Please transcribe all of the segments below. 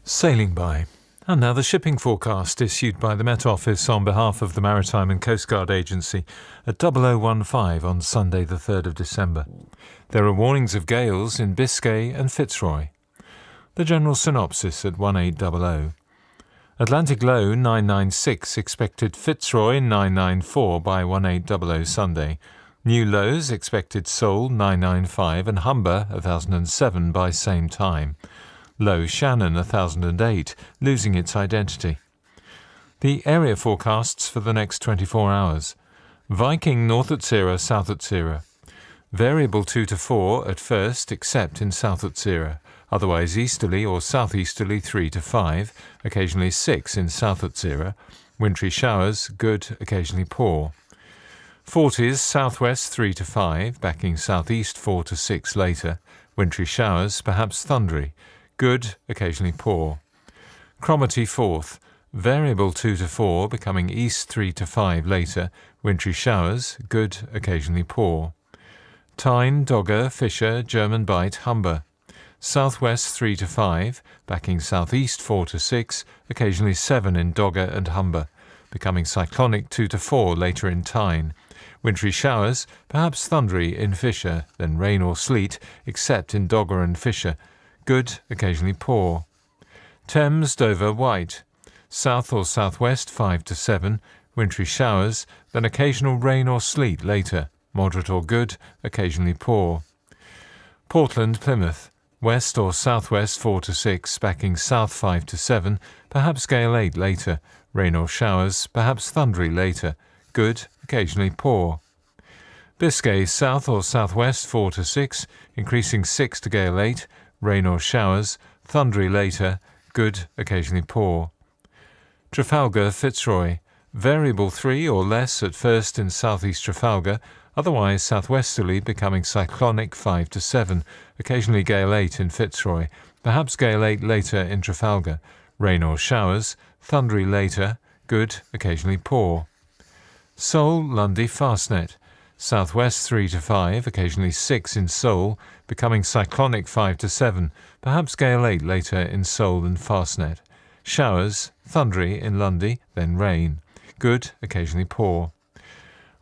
Sailing by. And now the shipping forecast issued by the Met Office on behalf of the Maritime and Coast Guard Agency at 0015 on Sunday the 3rd of December. There are warnings of gales in Biscay and Fitzroy. The general synopsis at 1800. Atlantic low 996 expected Fitzroy 994 by 1800 Sunday. New lows expected Seoul 995 and Humber 1007 by same time. Low Shannon 1008, losing its identity. The area forecasts for the next 24 hours. Viking north at 0, south at 0. Variable 2 to 4 at first, except in south at 0. Otherwise easterly or southeasterly 3 to 5, occasionally 6 in south at 0. Wintry showers, good, occasionally poor. 40s southwest 3 to 5, backing southeast 4 to 6 later. Wintry showers, perhaps thundery. Good, occasionally poor. Cromarty 4th, variable 2 to 4, becoming east 3 to 5 later. Wintry showers, good, occasionally poor. Tyne, Dogger, Fisher, German Bight, Humber. Southwest 3 to 5, backing southeast 4 to 6, occasionally 7 in Dogger and Humber. Becoming cyclonic 2 to 4 later in Tyne. Wintry showers, perhaps thundery in Fisher, then rain or sleet, except in Dogger and Fisher. Good, occasionally poor. Thames, Dover, White. South or southwest 5 to 7, wintry showers, then occasional rain or sleet later. Moderate or good, occasionally poor. Portland, Plymouth. West or southwest 4 to 6, backing south 5 to 7, perhaps gale 8 later. Rain or showers, perhaps thundery later. Good, occasionally poor. Biscay, south or southwest 4 to 6, increasing 6 to gale 8. Rain or showers, thundery later, good, occasionally poor. Trafalgar, Fitzroy. Variable 3 or less at first in southeast Trafalgar, otherwise southwesterly, becoming cyclonic 5 to 7, occasionally gale 8 in Fitzroy, perhaps gale 8 later in Trafalgar. Rain or showers, thundery later, good, occasionally poor. Seoul, Lundy, Fastnet. Southwest 3 to 5, occasionally 6 in Seoul, becoming cyclonic 5 to 7, perhaps gale 8 later in Seoul and Fastnet. Showers, thundery in Lundy, then rain. Good, occasionally poor.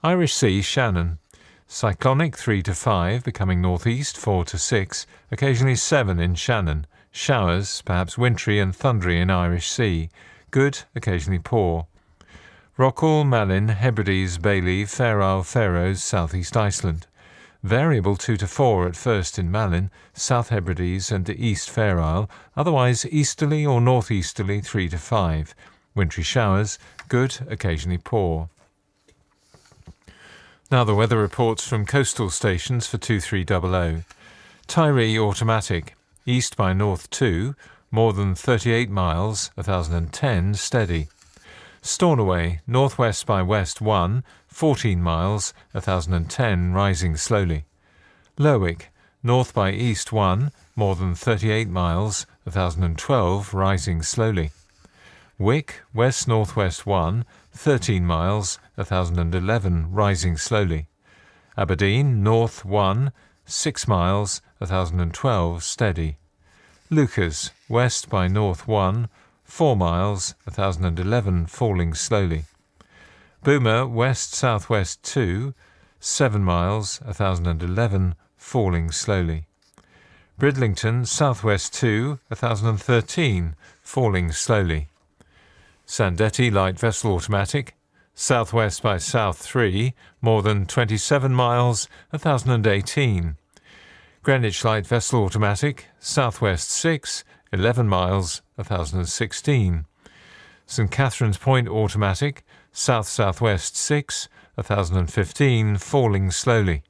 Irish Sea, Shannon. Cyclonic 3 to 5, becoming northeast 4 to 6, occasionally 7 in Shannon. Showers, perhaps wintry and thundery in Irish Sea. Good, occasionally poor. Rockall, Malin, Hebrides, Bailey, Fair Isle, Faroes, southeast Iceland. Variable 2 to 4 at first in Malin, South Hebrides and East Fair Isle, otherwise easterly or northeasterly 3 to 5. Wintry showers, good, occasionally poor. Now the weather reports from coastal stations for 2300. Tiree automatic, east by north 2, more than 38 miles, 1010, steady. Stornoway, northwest by west 1, 14 miles, 1010, rising slowly. Lerwick, north by east 1, more than 38 miles, 1012, rising slowly. Wick, west-northwest 1, 13 miles, 1011, rising slowly. Aberdeen, north 1, 6 miles, 1012, steady. Lucas, west by north 1, 4 miles, 1011, falling slowly. Boomer, west-southwest 2, 7 miles, 1011, falling slowly. Bridlington, southwest 2, 1013, falling slowly. Sandetti, light vessel automatic, southwest by south 3, more than 27 miles, 1018. Greenwich, light vessel automatic, southwest 6, 11 miles, 1016. St. Catherine's Point automatic, south-southwest 6, 1015, falling slowly.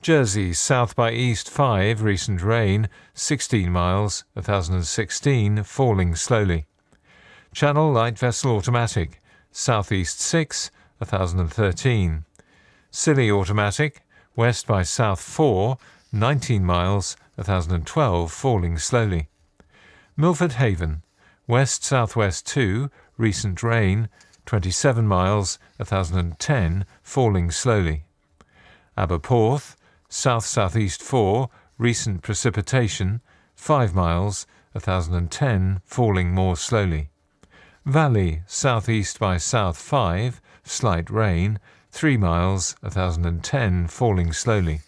Jersey, south by east 5, recent rain, 16 miles, 1016, falling slowly. Channel, light vessel automatic, southeast 6, 1013. Scilly automatic, west by south 4, 19 miles, 1012, falling slowly. Milford Haven, west-southwest 2, recent rain, 27 miles, 1010, falling slowly. Aberporth, south-southeast 4, recent precipitation, 5 miles, 1010, falling more slowly. Valley, southeast by south 5, slight rain, 3 miles, 1010, falling slowly.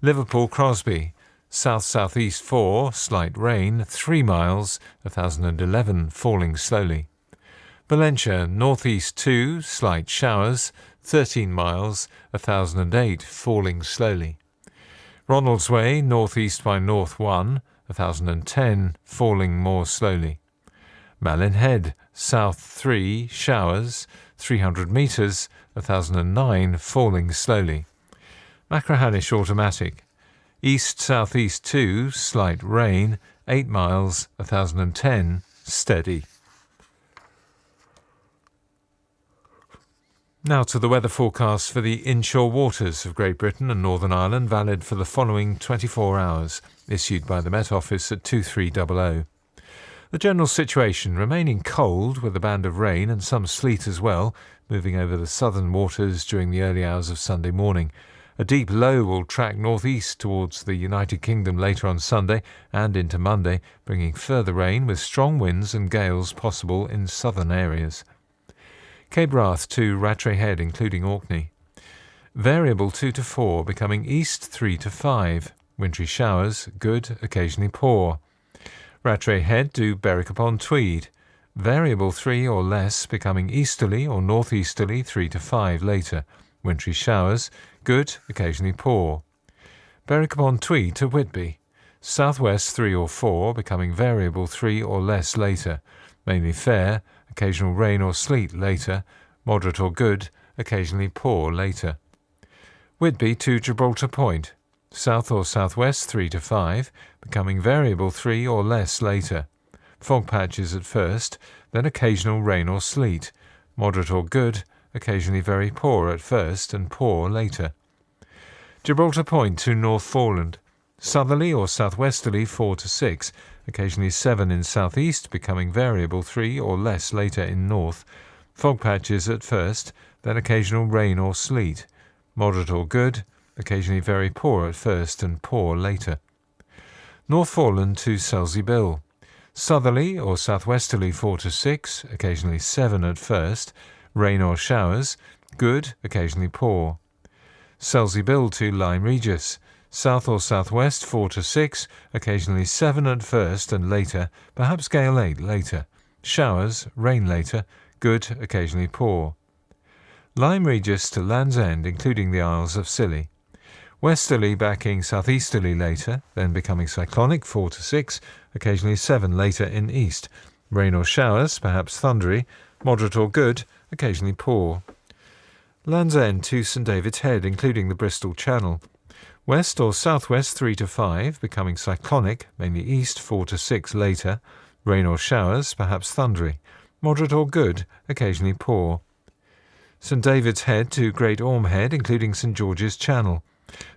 Liverpool Crosby, south-southeast 4, slight rain, 3 miles, 1011, falling slowly. Valencia, northeast 2, slight showers, 13 miles, 1008, falling slowly. Ronaldsway, northeast by north 1, 1010, falling more slowly. Malin Head, south 3, showers, 300 metres, 1009, falling slowly. Machrihanish automatic, east-southeast 2, slight rain, 8 miles, 1010, steady. Now to the weather forecast for the inshore waters of Great Britain and Northern Ireland, valid for the following 24 hours, issued by the Met Office at 2300. The general situation remaining cold with a band of rain and some sleet as well, moving over the southern waters during the early hours of Sunday morning. A deep low will track northeast towards the United Kingdom later on Sunday and into Monday, bringing further rain with strong winds and gales possible in southern areas. Cape Wrath to Rattray Head, including Orkney. Variable 2 to 4, becoming east 3 to 5. Wintry showers, good, occasionally poor. Rattray Head to Berwick upon Tweed. Variable 3 or less, becoming easterly or northeasterly 3 to 5 later. Wintry showers, good, occasionally poor. Berwick upon Tweed to Whitby. Southwest 3 or 4, becoming variable 3 or less later. Mainly fair, occasional rain or sleet later. Moderate or good, occasionally poor later. Whitby to Gibraltar Point. South or southwest 3 to 5, becoming variable 3 or less later. Fog patches at first, then occasional rain or sleet. Moderate or good, occasionally very poor at first and poor later. Gibraltar Point to North Foreland. Southerly or southwesterly 4 to 6, occasionally 7 in southeast, becoming variable 3 or less later in north. Fog patches at first, then occasional rain or sleet. Moderate or good, occasionally very poor at first and poor later. North Foreland to Selsey Bill. Southerly or southwesterly 4 to 6, occasionally 7 at first. Rain or showers, good, occasionally poor. Selsey Bill to Lyme Regis. South or southwest 4 to 6, occasionally 7 at first and later, perhaps gale 8 later. Showers, rain later, good, occasionally poor. Lyme Regis to Land's End, including the Isles of Scilly. Westerly backing southeasterly later, then becoming cyclonic 4 to 6, occasionally 7 later in east. Rain or showers, perhaps thundery, moderate or good, occasionally poor. Land's End to St David's Head, including the Bristol Channel. West or southwest 3 to 5, becoming cyclonic, mainly east 4 to 6 later. Rain or showers, perhaps thundery. Moderate or good, occasionally poor. St David's Head to Great Orme Head, including St George's Channel.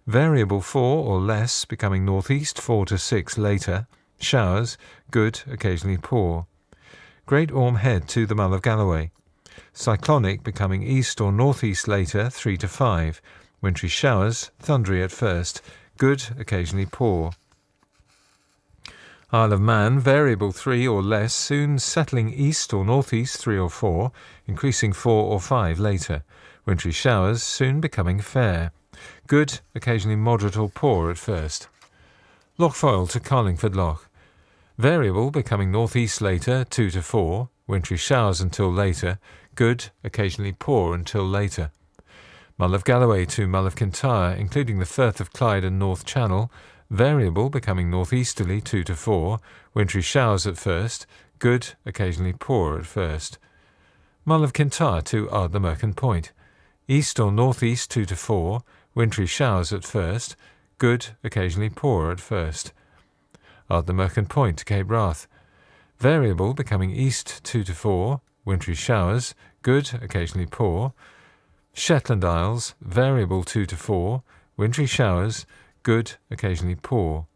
Variable 4 or less, becoming northeast 4 to 6 later. Showers, good, occasionally poor. Great Orme Head to the Mull of Galloway. Cyclonic, becoming east or northeast later 3 to 5. Wintry showers, thundery at first, good, occasionally poor. Isle of Man, variable 3 or less, soon settling east or northeast 3 or 4, increasing 4 or 5 later. Wintry showers, soon becoming fair. Good, occasionally moderate or poor at first. Lochfoyle to Carlingford Loch. Variable, becoming northeast later 2 to 4. Wintry showers until later. Good, occasionally poor until later. Mull of Galloway to Mull of Kintyre, including the Firth of Clyde and North Channel. Variable, becoming northeasterly 2 to 4. Wintry showers at first. Good, occasionally poor at first. Mull of Kintyre to Ardnamurchan Point. East or northeast 2 to 4. Wintry showers at first. Good, occasionally poor at first. Ardnamurchan Point to Cape Wrath. Variable, becoming east 2 to 4. Wintry showers. Good, occasionally poor. Shetland Isles, variable 2 to 4, wintry showers, good, occasionally poor.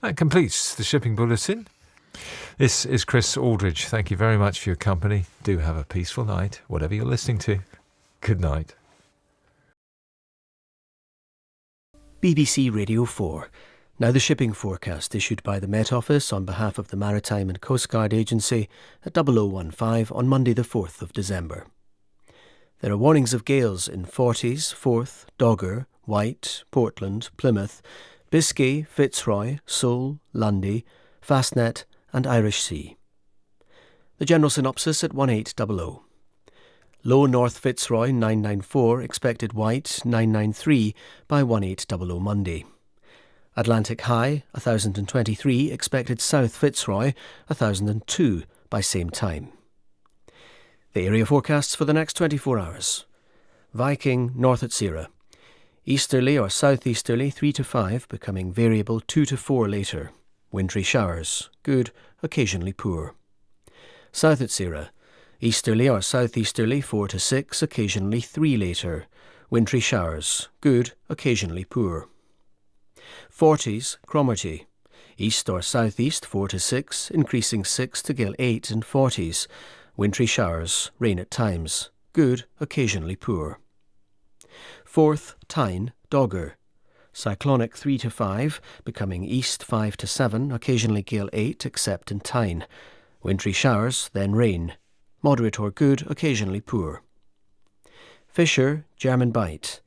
That completes the shipping bulletin. This is Chris Aldridge. Thank you very much for your company. Do have a peaceful night, whatever you're listening to. Good night. BBC Radio 4, Now the shipping forecast issued by the Met Office on behalf of the Maritime and Coast Guard Agency at 0015 on Monday the 4th of December. There are warnings of gales in Forties, Forth, Dogger, White, Portland, Plymouth, Biscay, Fitzroy, Seoul, Lundy, Fastnet and Irish Sea. The general synopsis at 1800. Low North Fitzroy 994, expected White 993 by 1800 Monday. Atlantic High 1023, expected South Fitzroy 1002 by same time. The area forecasts for the next 24 hours. Viking north at Sierra. Easterly or southeasterly 3 to 5, becoming variable 2 to 4 later. Wintry showers, good, occasionally poor. South at Sierra. Easterly or southeasterly 4 to 6, occasionally 3 later. Wintry showers, good, occasionally poor. Forties, Cromarty. East or southeast 4 to 6, increasing 6 to gale 8 in Forties. Wintry showers, rain at times, good, occasionally poor. Forth, Tyne, Dogger. Cyclonic 3 to 5, becoming east 5 to 7, occasionally gale 8 except in Tyne. Wintry showers, then rain. Moderate or good, occasionally poor. Fisher, German Bight.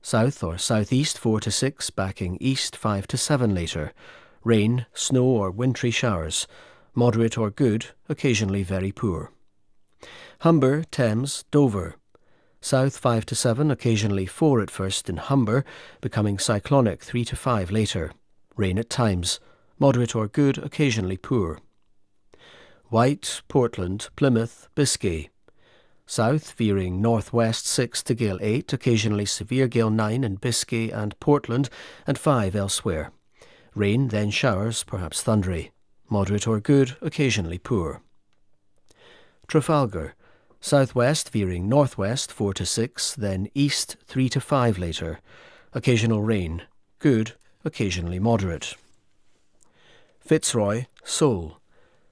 South or southeast 4 to 6, backing east 5 to 7 later. Rain, snow or wintry showers. Moderate or good, occasionally very poor. Humber, Thames, Dover. South 5 to 7, occasionally 4 at first in Humber, becoming cyclonic 3 to 5 later. Rain at times. Moderate or good, occasionally poor. White, Portland, Plymouth, Biscay. South veering northwest 6 to gale 8, occasionally severe gale 9 in Biscay and Portland, and 5 elsewhere. Rain, then showers, perhaps thundery. Moderate or good, occasionally poor. Trafalgar. Southwest veering northwest 4 to 6, then east 3 to 5 later. Occasional rain. Good, occasionally moderate. Fitzroy, Seoul.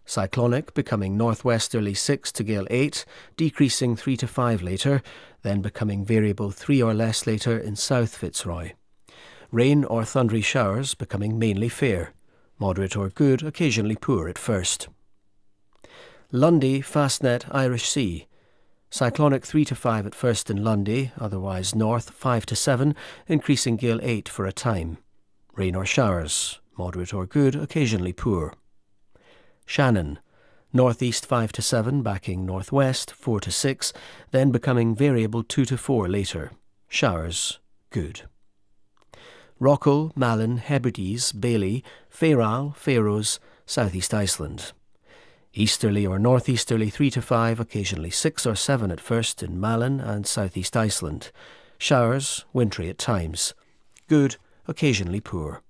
Cyclonic, becoming northwesterly 6 to gale 8, decreasing 3 to 5 later, then becoming variable 3 or less later in South Fitzroy. Rain or thundery showers, becoming mainly fair. Moderate or good, occasionally poor at first. Lundy, Fastnet, Irish Sea. Cyclonic 3 to 5 at first in Lundy, otherwise north 5 to 7, increasing gale 8 for a time. Rain or showers, moderate or good, occasionally poor. Shannon, northeast 5 to 7, backing northwest 4 to 6, then becoming variable 2 to 4 later. Showers, good. Rockall, Malin, Hebrides, Bailey, Fairal, Faroes, southeast Iceland. Easterly or northeasterly 3 to 5, occasionally 6 or 7 at first in Malin and southeast Iceland. Showers, wintry at times. Good, occasionally poor.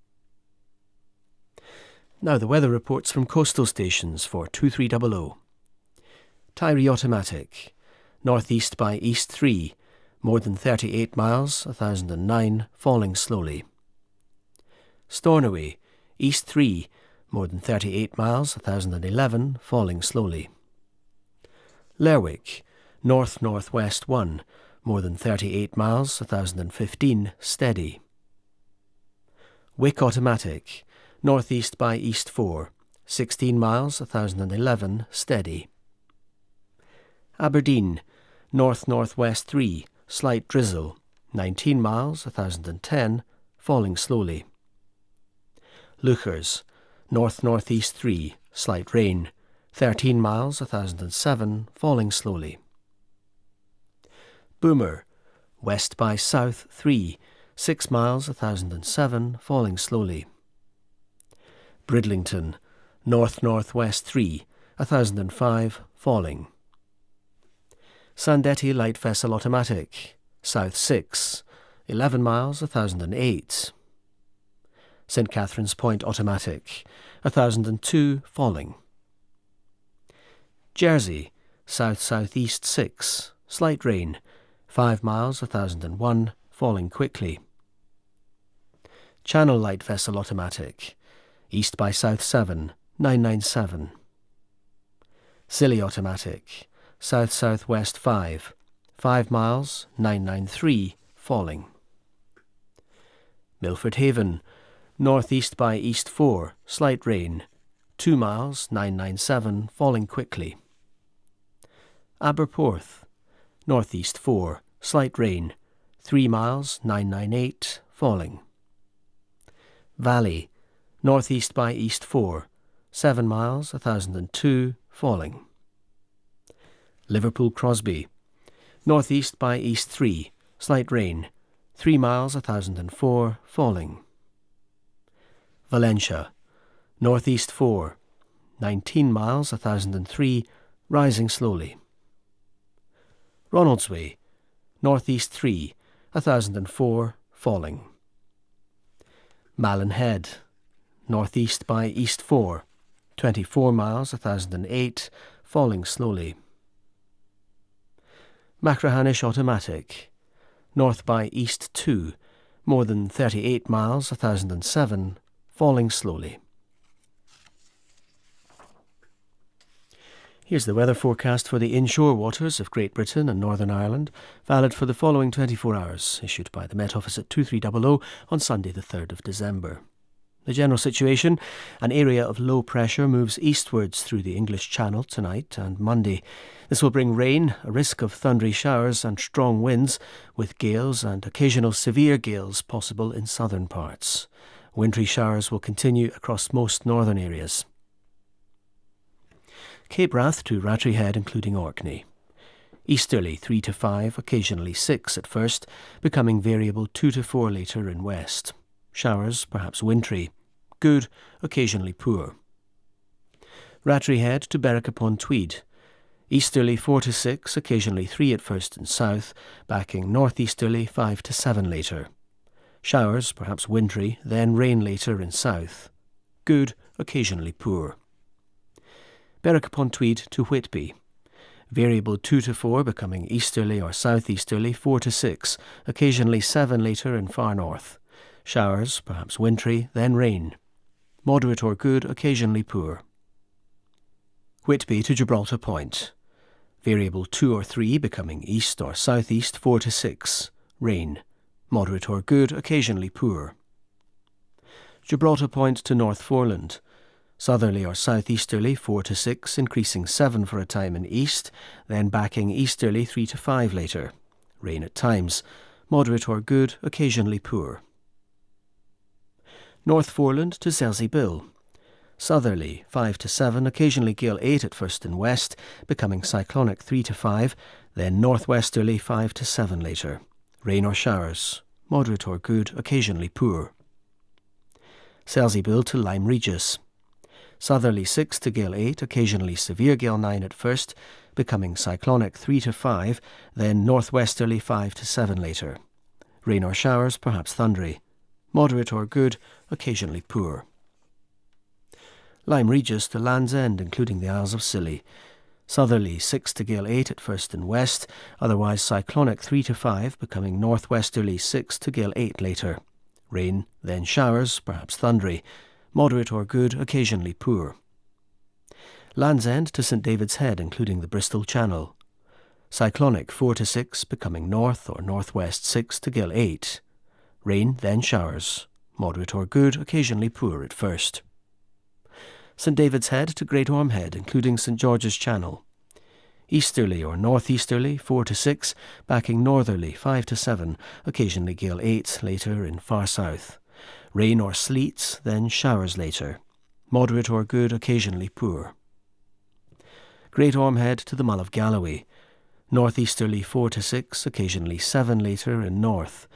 Now the weather reports from coastal stations for 2300. Tyree Automatic. Northeast by east 3, more than 38 miles, 1009, falling slowly. Stornoway, east 3, more than 38 miles, 1011, falling slowly. Lerwick, north-northwest 1, more than 38 miles, 1015, steady. Wick Automatic, northeast by east 4, 16 miles, 1011, steady. Aberdeen, north-northwest 3, slight drizzle, 19 miles, 1010, falling slowly. Leuchars, north-northeast 3, slight rain, 13 miles, 1007, falling slowly. Boomer, west by south 3, 6 miles, 1007, falling slowly. Bridlington, north-northwest 3, 1005, falling. Sandetti Light Vessel Automatic, south 6, 11 miles, 1008. St. Catherine's Point Automatic, 1002, falling. Jersey, south-southeast 6, slight rain, 5 miles, 1001, falling quickly. Channel Light Vessel Automatic, east by south 7, 997. Scilly Automatic, south-southwest 5, 5 miles, 993, falling. Milford Haven, Northeast by east 4, slight rain. 2 miles, 997, falling quickly. Aberporth. Northeast 4, slight rain. 3 miles, 998, falling. Valley. Northeast by east 4, 7 miles, 1002, falling. Liverpool Crosby. Northeast by east 3, slight rain. 3 miles, 1004, falling. Valencia. Northeast 4, 19 miles, 1003, rising slowly. Ronaldsway. Northeast 3, 1004, falling. Malin Head. Northeast by east 4, 24 miles, 1008, falling slowly. Machrihanish Automatic. North by east 2, more than 38 miles, 1007, falling slowly. Here's the weather forecast for the inshore waters of Great Britain and Northern Ireland, valid for the following 24 hours, issued by the Met Office at 2300 on Sunday the 3rd of December. The general situation: an area of low pressure moves eastwards through the English Channel tonight and Monday. This will bring rain, a risk of thundery showers and strong winds, with gales and occasional severe gales possible in southern parts. Wintry showers will continue across most northern areas. Cape Wrath to Rattray Head, including Orkney. Easterly 3 to 5, occasionally 6 at first, becoming variable 2 to 4 later in west. Showers, perhaps wintry. Good, occasionally poor. Rattray Head to Berwick-upon-Tweed. Easterly 4 to 6, occasionally 3 at first in south, backing northeasterly 5 to 7 later. Showers, perhaps wintry, then rain later in south. Good, occasionally poor. Berwick-upon-Tweed to Whitby. Variable 2 to 4, becoming easterly or southeasterly 4 to 6, occasionally 7 later in far north. Showers, perhaps wintry, then rain. Moderate or good, occasionally poor. Whitby to Gibraltar Point. Variable 2 or 3, becoming east or southeast 4 to 6. Rain. Moderate or good, occasionally poor. Gibraltar Point to North Foreland. Southerly or southeasterly 4 to 6, increasing 7 for a time in east, then backing easterly 3 to 5 later. Rain at times. Moderate or good, occasionally poor. North Foreland to Selsey Bill. Southerly 5 to 7, occasionally gale 8 at first in west, becoming cyclonic 3 to 5, then northwesterly 5 to 7 later. Rain or showers. Moderate or good, occasionally poor. Selsey Bill to Lyme Regis. Southerly 6 to gale 8, occasionally severe gale 9 at first, becoming cyclonic 3 to 5, then northwesterly 5 to 7 later. Rain or showers, perhaps thundery. Moderate or good, occasionally poor. Lyme Regis to Land's End, including the Isles of Scilly. Southerly 6 to gale 8 at first in west, otherwise cyclonic 3 to 5, becoming northwesterly 6 to gale 8 later. Rain, then showers, perhaps thundery. Moderate or good, occasionally poor. Land's End to St David's Head, including the Bristol Channel. Cyclonic 4 to 6, becoming north or northwest 6 to gale 8. Rain, then showers. Moderate or good, occasionally poor at first. St David's Head to Great Orme Head, including St George's Channel. Easterly or northeasterly 4 to 6, backing northerly 5 to 7, occasionally gale 8 later in far south. Rain or sleet, then showers later. Moderate or good, occasionally poor. Great Orme Head to the Mull of Galloway. Northeasterly 4 to 6, occasionally 7 later in north.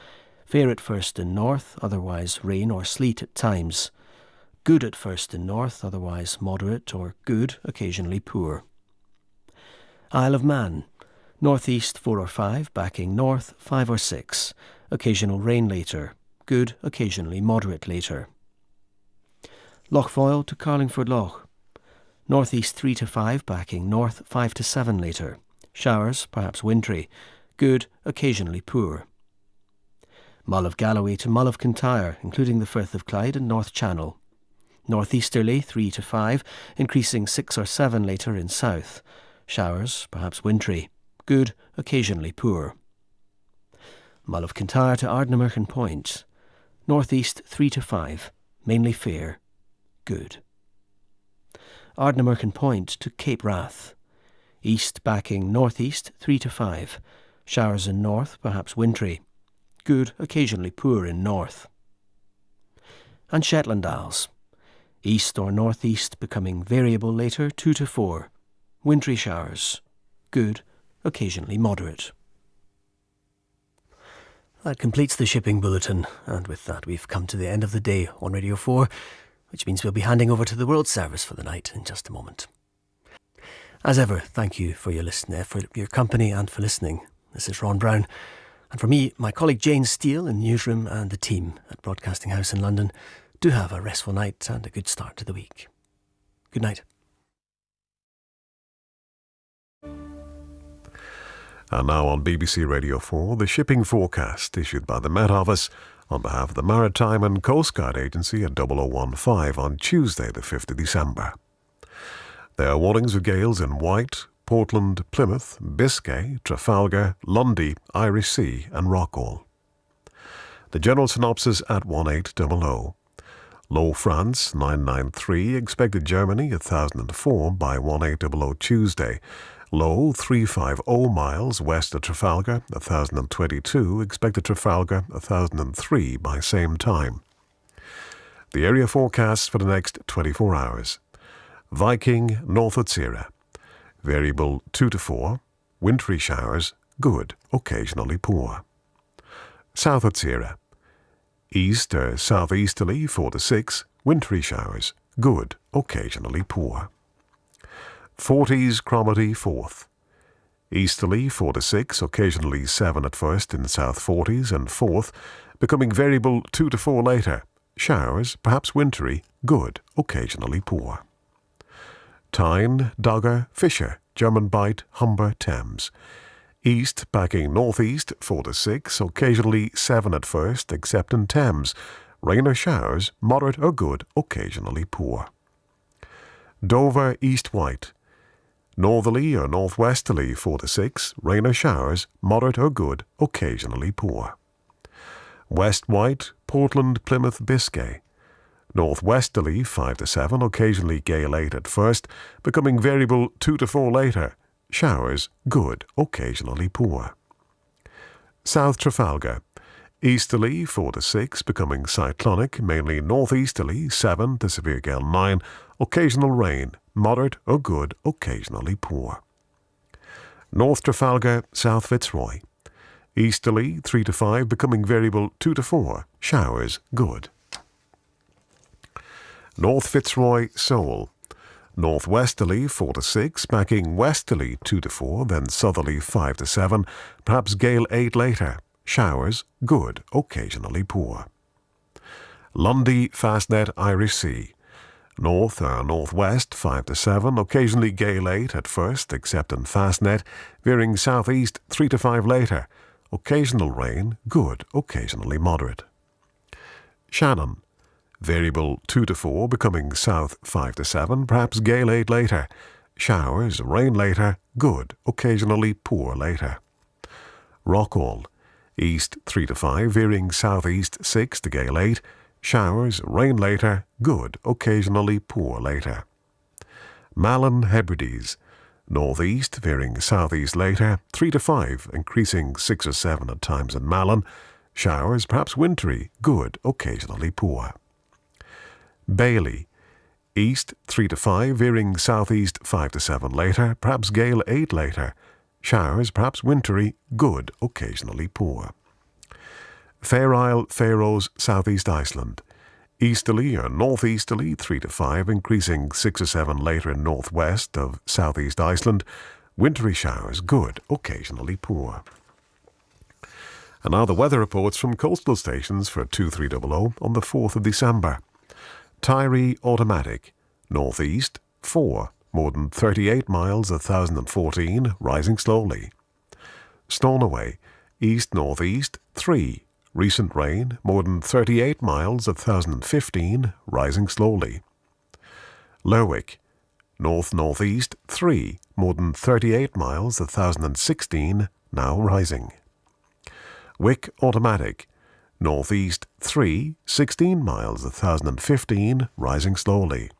Fair at first in north, otherwise rain or sleet at times. Good at first in north, otherwise moderate or good, occasionally poor. Isle of Man. Northeast 4 or 5, backing north 5 or 6. Occasional rain later. Good, occasionally moderate later. Lochfoyle to Carlingford Loch. Northeast 3 to 5, backing north 5 to 7 later. Showers, perhaps wintry. Good, occasionally poor. Mull of Galloway to Mull of Kintyre, including the Firth of Clyde and North Channel. Northeasterly 3 to 5, increasing 6 or 7 later in south. Showers, perhaps wintry. Good, occasionally poor. Mull of Kintyre to Ardnamurchan Point. Northeast 3 to 5, mainly fair, good. Ardnamurchan Point to Cape Wrath. East backing northeast 3 to 5. Showers in north, perhaps wintry. Good, occasionally poor in north. And Shetland Isles. East or northeast becoming variable later 2 to 4. Wintry showers. Good, occasionally moderate. That completes the shipping bulletin, and with that we've come to the end of the day on Radio 4, which means we'll be handing over to the World Service for the night in just a moment. As ever, thank you for your company and for listening. This is Ron Brown, and for me, my colleague Jane Steele in the newsroom and the team at Broadcasting House in London, do have a restful night and a good start to the week. Good night. And now on BBC Radio 4, the shipping forecast issued by the Met Office on behalf of the Maritime and Coast Guard Agency at 0015 on Tuesday the 5th of December. There are warnings of gales in White, Portland, Plymouth, Biscay, Trafalgar, Lundy, Irish Sea and Rockall. The general synopsis at 1800. Low France 993, expected Germany 1004 by 1800 Tuesday. Low 350 miles west of Trafalgar 1022, expected Trafalgar 1003 by same time. The area forecast for the next 24 hours. Viking North Utsira. Variable 2 to 4. Wintry showers, good, occasionally poor. South Utsira. East or southeasterly 4 to 6. Wintry showers, good, occasionally poor. 40s Cromarty 4th. Easterly 4 to 6, occasionally 7 at first in South 40s and 4th, becoming variable 2 to 4 later. Showers, perhaps wintry, good, occasionally poor. Tyne, Dogger, Fisher, German Bight, Humber, Thames. East backing northeast 4 to 6, occasionally 7 at first, except in Thames. Rain or showers, moderate or good, occasionally poor. Dover East White. Northerly or northwesterly 4 to 6, rain or showers, moderate or good, occasionally poor. West White, Portland, Plymouth, Biscay. Northwesterly 5 to 7, occasionally gale 8 at first, becoming variable 2 to 4 later. Showers, good, occasionally poor. South Trafalgar. Easterly 4 to 6, becoming cyclonic, mainly northeasterly 7 to severe gale 9, occasional rain, moderate or good, occasionally poor. North Trafalgar, South Fitzroy. Easterly 3 to 5, becoming variable 2 to 4, showers, good. North Fitzroy, Seoul. Northwesterly 4 to 6, backing westerly 2 to 4, then southerly 5 to 7, perhaps gale 8 later. Showers, good, occasionally poor. Lundy, Fastnet, Irish Sea. North or northwest 5 to 7, occasionally gale 8 at first, except in Fastnet, veering southeast 3 to 5 later. Occasional rain, good, occasionally moderate. Shannon. Variable 2 to 4, becoming south 5 to 7, perhaps gale 8 later. Showers, rain later, good, occasionally poor later. Rockall. East 3 to 5, veering southeast 6 to gale 8. Showers, rain later, good, occasionally poor later. Malin Hebrides. Northeast, veering southeast later, 3 to 5, increasing 6 or 7 at times in Malin. Showers, perhaps wintry, good, occasionally poor. Bailey. East 3 to 5, veering southeast 5 to 7 later, perhaps gale 8 later. Showers, perhaps wintry, good, occasionally poor. Fair Isle, Faroes, Southeast Iceland. Easterly or northeasterly 3 to 5, increasing 6 or 7 later in northwest of Southeast Iceland. Wintry showers, good, occasionally poor. And now the weather reports from coastal stations for 2300 on the 4th of December. Tyree Automatic. Northeast 4. More than 38 miles 1014, rising slowly. Stornoway, east-northeast 3. Recent rain, more than 38 miles 1015, rising slowly. Lerwick, north-northeast 3. More than 38 miles 1016, now rising. Wick Automatic, northeast 3, 16 miles 1015, rising slowly.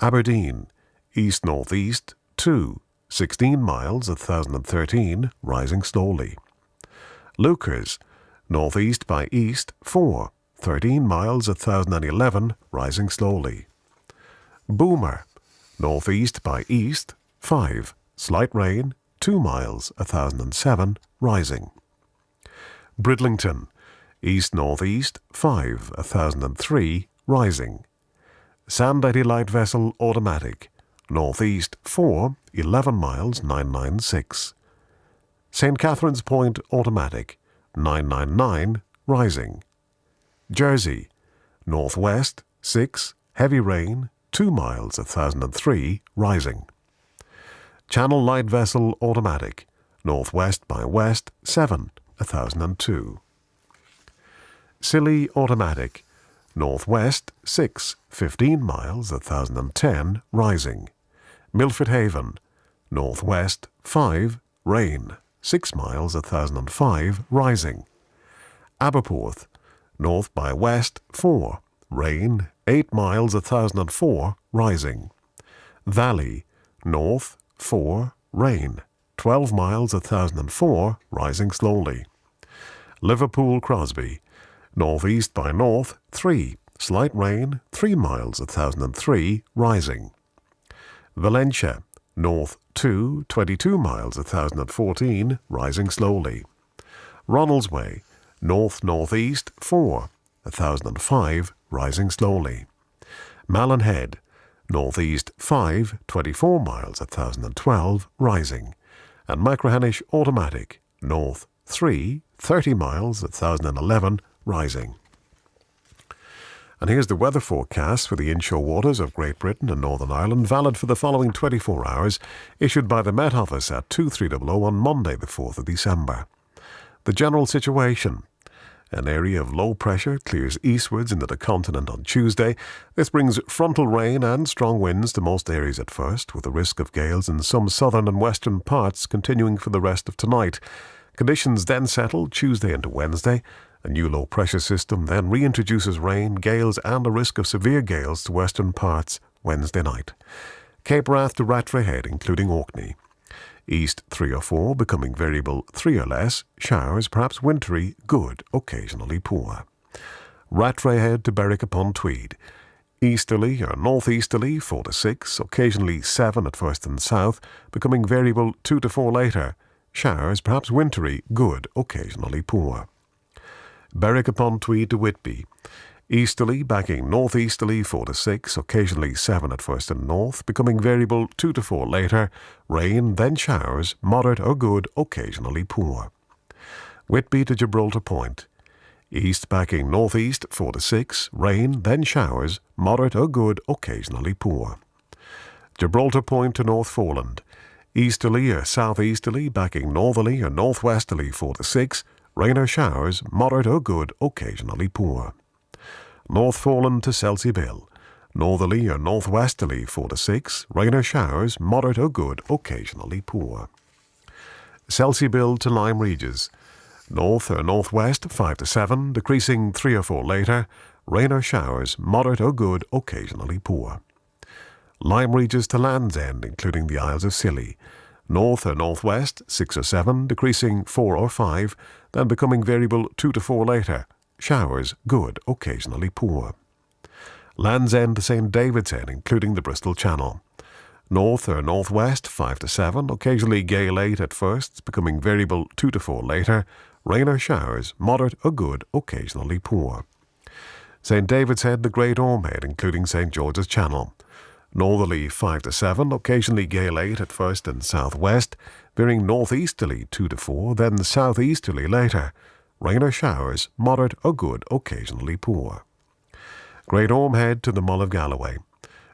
Aberdeen, east-northeast 2, 16 miles 1013, rising slowly. Leuchars, northeast by east 4, 13 miles 1011, rising slowly. Boomer, northeast by east 5, slight rain 2 miles 1007, rising. Bridlington, east-northeast 5, 1003, rising. Sandiety light vessel automatic, northeast 4, 11 miles 996. St. Catherine's Point automatic, 999, rising. Jersey, northwest 6, heavy rain 2 miles 1003, rising. Channel light vessel automatic, northwest by west 7, 1002. Scilly automatic, northwest 6, 15 miles 1010, rising. Milford Haven, northwest 5, rain 6 miles 1005, rising. Aberporth, north by west 4, rain 8 miles 1004, rising. Valley, north 4, rain 12 miles 1004, rising slowly. Liverpool Crosby, northeast by north 3, slight rain 3 miles 1003, rising. Valentia, north 2, 22 miles 1014, rising slowly. Ronaldsway, north-northeast 4, 1005, rising slowly. Malin Head, northeast 5, 24 miles 1012, rising. And Machrihanish automatic, north 3, 30 miles 1011, rising. And here's the weather forecast for the inshore waters of Great Britain and Northern Ireland, valid for the following 24 hours, issued by the Met Office at 2300 on Monday the 4th of December. The general situation. An area of low pressure clears eastwards into the continent on Tuesday. This brings frontal rain and strong winds to most areas at first, with a risk of gales in some southern and western parts continuing for the rest of tonight. Conditions then settle Tuesday into Wednesday. A new low-pressure system then reintroduces rain, gales and a risk of severe gales to western parts Wednesday night. Cape Wrath to Rattray Head, including Orkney. East 3 or 4, becoming variable 3 or less, showers, perhaps wintry, good, occasionally poor. Rattray Head to Berwick upon Tweed. Easterly or northeasterly 4 to 6, occasionally 7 at first and south, becoming variable 2 to 4 later. Showers, perhaps wintry, good, occasionally poor. Berwick upon Tweed to Whitby. Easterly, backing northeasterly 4 to 6, occasionally 7 at first and north, becoming variable 2 to 4 later. Rain, then showers, moderate or good, occasionally poor. Whitby to Gibraltar Point. East backing northeast 4 to 6, rain, then showers, moderate or good, occasionally poor. Gibraltar Point to North Foreland. Easterly or southeasterly, backing northerly or northwesterly 4 to 6, rain or showers, moderate or good, occasionally poor. North Foreland to Selsey Bill. Northerly or northwesterly 4 to 6, rain or showers, moderate or good, occasionally poor. Selsey Bill to Lyme Regis. North or northwest 5 to 7, decreasing 3 or 4 later, rain or showers, moderate or good, occasionally poor. Lyme Regis to Land's End, including the Isles of Scilly. North or northwest 6 or 7, decreasing 4 or 5, then becoming variable 2 to 4 later. Showers, good, occasionally poor. Land's End to St. David's Head, including the Bristol Channel. North or northwest 5 to 7, occasionally gale 8 at first, becoming variable 2 to 4 later. Rain or showers, moderate or good, occasionally poor. St. David's Head to Great Orme Head, including St. George's Channel. Northerly 5 to 7, occasionally gale 8 at first and southwest, veering northeasterly 2 to 4, then southeasterly later. Rain or showers, moderate or good, occasionally poor. Great Orme Head to the Mull of Galloway.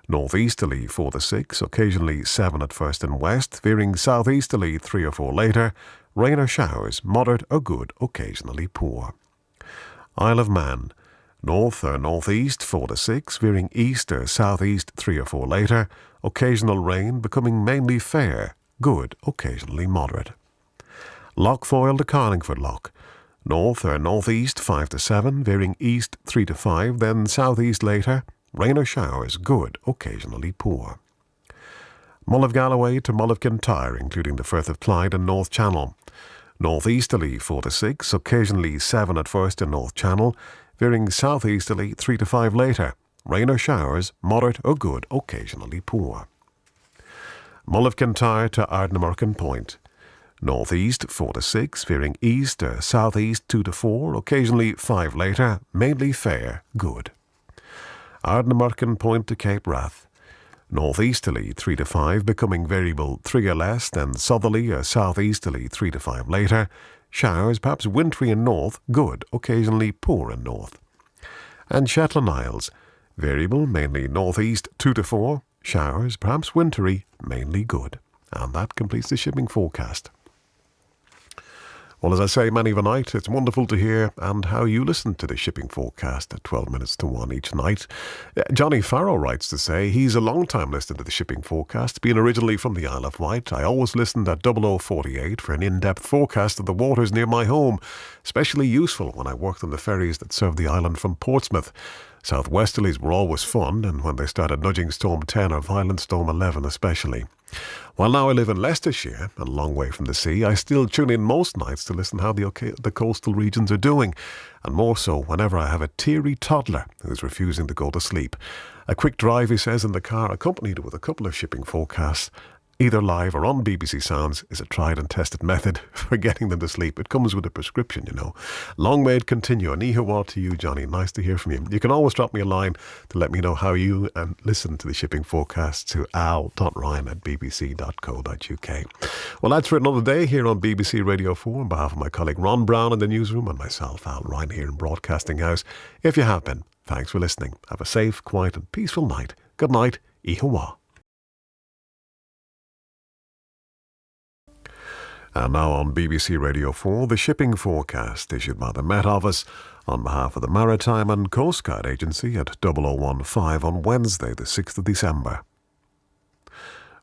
Northeasterly 4 to 6, occasionally 7 at first and west, veering southeasterly 3 or 4 later. Rain or showers, moderate or good, occasionally poor. Isle of Man. North or northeast 4 to 6, veering east or southeast 3 or 4 later. Occasional rain, becoming mainly fair, good, occasionally moderate. Lochfoyle to Carlingford Loch. North or northeast 5 to 7, veering east 3 to 5, then southeast later, rain or showers, good, occasionally poor. Mull of Galloway to Mull of Kintyre, including the Firth of Clyde and North Channel. Northeasterly 4 to 6, occasionally 7 at first in North Channel, veering southeasterly 3 to 5 later, rain or showers, moderate or good, occasionally poor. Mull of Kintyre to Ardnamurchan Point. Northeast 4 to 6, veering east or southeast 2 to 4, occasionally 5 later, mainly fair, good. Ardnamurchan Point to Cape Wrath. Northeasterly 3 to 5, becoming variable 3 or less, then southerly or southeasterly 3 to 5 later, showers, perhaps wintry in north, good, occasionally poor in north. And Shetland Isles, variable mainly northeast 2 to 4, showers, perhaps wintry, mainly good. And that completes the shipping forecast. Well, as I say many of a night, it's wonderful to hear and how you listen to the shipping forecast at 12 minutes to 1 each night. Johnny Farrow writes to say he's a long-time listener to the shipping forecast, being originally from the Isle of Wight. I always listened at 0048 for an in-depth forecast of the waters near my home, especially useful when I worked on the ferries that served the island from Portsmouth. Southwesterlies were always fun, and when they started nudging Storm 10 or Violent Storm 11 especially. While now I live in Leicestershire, and a long way from the sea, I still tune in most nights to listen how the coastal regions are doing, and more so whenever I have a teary toddler who's refusing to go to sleep. A quick drive, he says, in the car, accompanied with a couple of shipping forecasts, either live or on BBC Sounds, is a tried and tested method for getting them to sleep. It comes with a prescription, you know. Long may it continue. And ihawa to you, Johnny. Nice to hear from you. You can always drop me a line to let me know how you listen to the shipping forecast to al.ryan@bbc.co.uk. Well, that's for another day here on BBC Radio 4 on behalf of my colleague Ron Brown in the newsroom and myself, Al Ryan, here in Broadcasting House. If you have been, thanks for listening. Have a safe, quiet and peaceful night. Good night. Ihawa. And now on BBC Radio 4, the shipping forecast issued by the Met Office on behalf of the Maritime and Coast Guard Agency at 0015 on Wednesday, the 6th of December.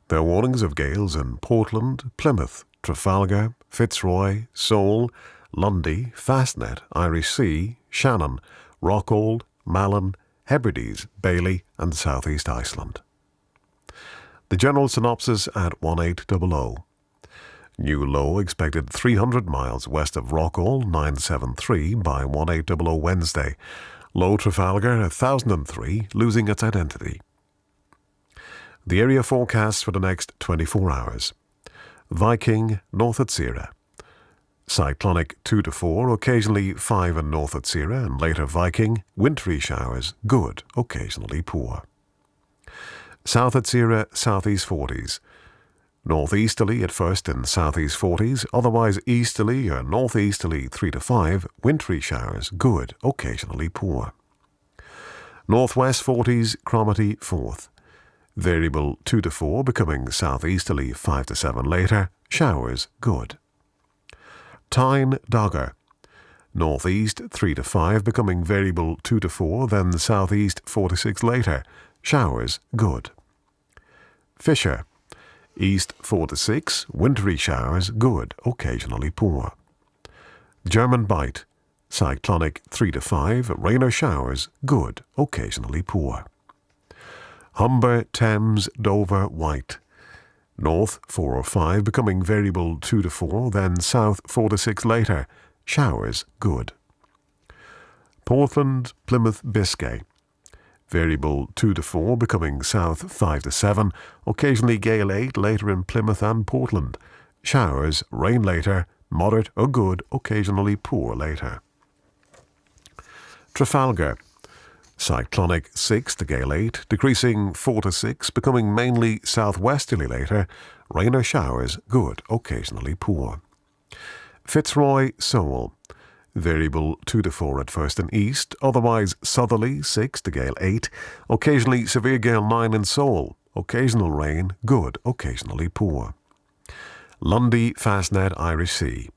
There are warnings of gales in Portland, Plymouth, Trafalgar, Fitzroy, Seoul, Lundy, Fastnet, Irish Sea, Shannon, Rockall, Malin, Hebrides, Bailey and South East Iceland. The general synopsis at 1800. New low expected 300 miles west of Rockall, 973 by 1800 Wednesday. Low Trafalgar, 1003, losing its identity. The area forecast for the next 24 hours. Viking, north at Sierra. Cyclonic 2 to 4, occasionally 5 in north at Sierra, and later Viking, wintry showers, good, occasionally poor. South at Sierra, southeast 40s. Northeasterly at first in southeast 40s, otherwise easterly or northeasterly 3 to 5, wintry showers, good, occasionally poor. Northwest 40s, Cromarty 4th. Variable 2 to 4, becoming southeasterly 5 to 7 later, showers, good. Tyne, Dogger. Northeast 3 to 5, becoming variable 2 to 4, then southeast 4 to 6 later, showers, good. Fisher. East 4 to 6, wintry showers, good, occasionally poor. German Bight, cyclonic 3 to 5, rain or showers, good, occasionally poor. Humber, Thames, Dover, White. North 4 or 5, becoming variable 2 to 4, then south 4 to 6 later, showers, good. Portland, Plymouth, Biscay. Variable 2 to 4, becoming south 5 to 7, occasionally gale 8 later in Plymouth and Portland. Showers, rain later, moderate or good, occasionally poor later. Trafalgar. Cyclonic 6 to gale 8, decreasing 4 to 6, becoming mainly southwesterly later, rain or showers, good, occasionally poor. Fitzroy, Seoul. Variable 2 to 4 at first and east, otherwise southerly 6 to gale 8, occasionally severe gale 9 in Seoul, occasional rain, good, occasionally poor. Lundy, Fastnet, Irish Sea.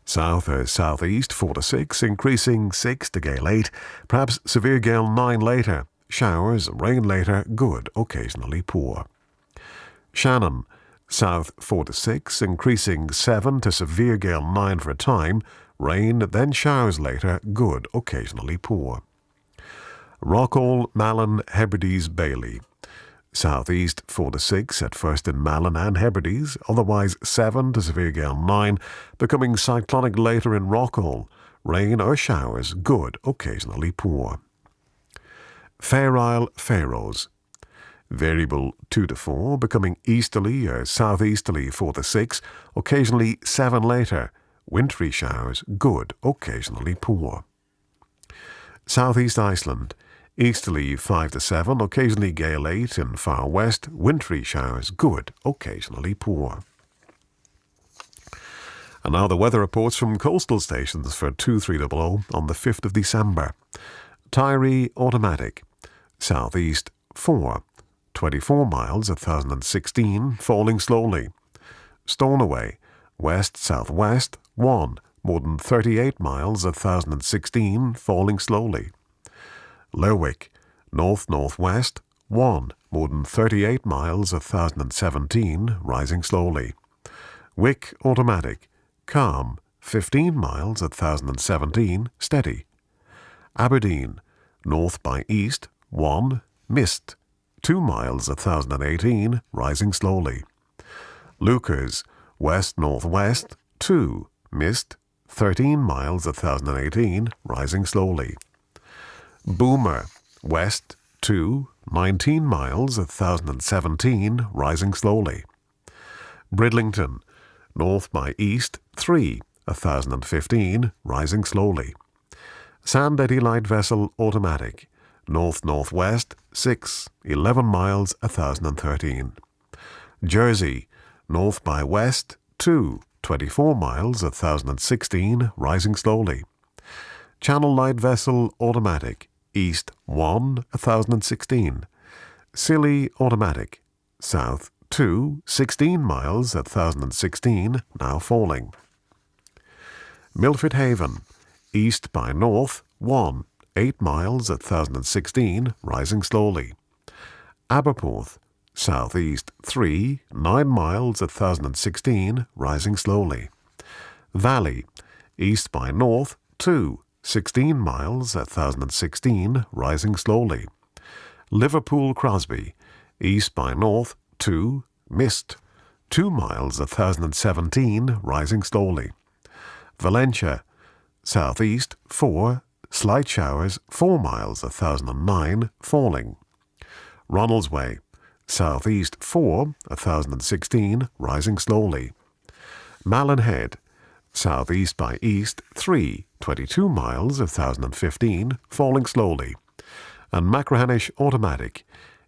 South or southeast 4 to 6, increasing 6 to gale 8, perhaps severe gale 9 later, showers, rain later, good, occasionally poor. Shannon. South 4 to 6, increasing 7 to severe gale 9 for a time, Rain, then showers later, good, occasionally poor. Rockall, Malin, Hebrides, Bailey. Southeast 4 to 6 at first in Malin and Hebrides, otherwise 7 to severe gale 9, becoming cyclonic later in Rockall. Rain or showers, good, occasionally poor. Fair Isle, Faroes. Variable 2 to 4, becoming easterly or southeasterly 4 to 6, occasionally 7 later. Wintry showers, good, occasionally poor. Southeast Iceland. Easterly 5 to 7, occasionally gale 8 in far west, wintry showers, good, occasionally poor. And now the weather reports from coastal stations for 2300 on the 5th of December. Tyree, automatic. Southeast 4, 24 miles, 1016, falling slowly. Stornoway, west-southwest 1, more than 38 miles, 1016, falling slowly. Lerwick, north-northwest 1, more than 38 miles, 1017, rising slowly. Wick, automatic. Calm, 15 miles, 1017, steady. Aberdeen, north by east 1, mist, 2 miles, 1018, rising slowly. Lukers, west-northwest 2, mist, 13 miles, 1018, rising slowly. Boomer, west 2, 19 miles, 1017, rising slowly. Bridlington, north by east 3, 1015, rising slowly. Sandetti light vessel, automatic. North-northwest 6, 11 miles, 1013. Jersey, north by west 2, 24 miles, 1016, rising slowly. Channel light vessel, automatic. East 1, 1016. Scilly, automatic. South 2, 16 miles, 1016, now falling. Milford Haven, east by north 1, 8 miles, 1016, rising slowly. Aberporth, southeast 3, 9 miles, 1016, rising slowly. Valley, east by north 2, 16 miles, 1016, rising slowly. Liverpool Crosby, east by north 2, mist, 2 miles, 1017, rising slowly. Valentia, southeast 4, slight showers, 4 miles, 1009, falling. Ronaldsway, southeast 4, 1016, rising slowly. Malin Head, southeast by east 3, 22 miles, 1015, falling slowly. And Machrihanish, automatic,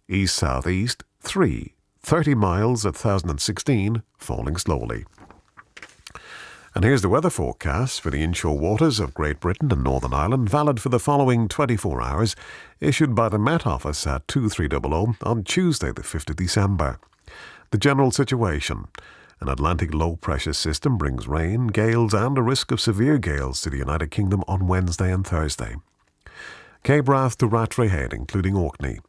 east-southeast 3, 30 miles, 1016, falling slowly. And here's the weather forecast for the inshore waters of Great Britain and Northern Ireland, valid for the following 24 hours, issued by the Met Office at 2300 on Tuesday the 5th of December. The general situation. An Atlantic low-pressure system brings rain, gales and a risk of severe gales to the United Kingdom on Wednesday and Thursday. Cape Wrath to Rattray Head, including Orkney.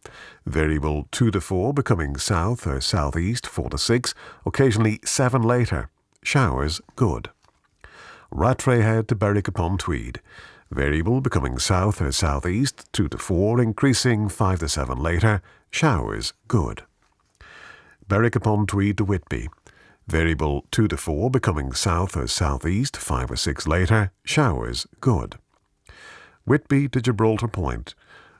Variable 2 to 4, becoming south or southeast 4 to 6, occasionally 7 later. Showers, good. Rattray Head to Berwick-upon-Tweed. Variable becoming south or southeast 2 to 4, increasing 5 to 7 later. Showers, good. Berwick-upon-Tweed to Whitby. Variable 2 to 4, becoming south or southeast 5 or 6 later. Showers, good. Whitby to Gibraltar Point.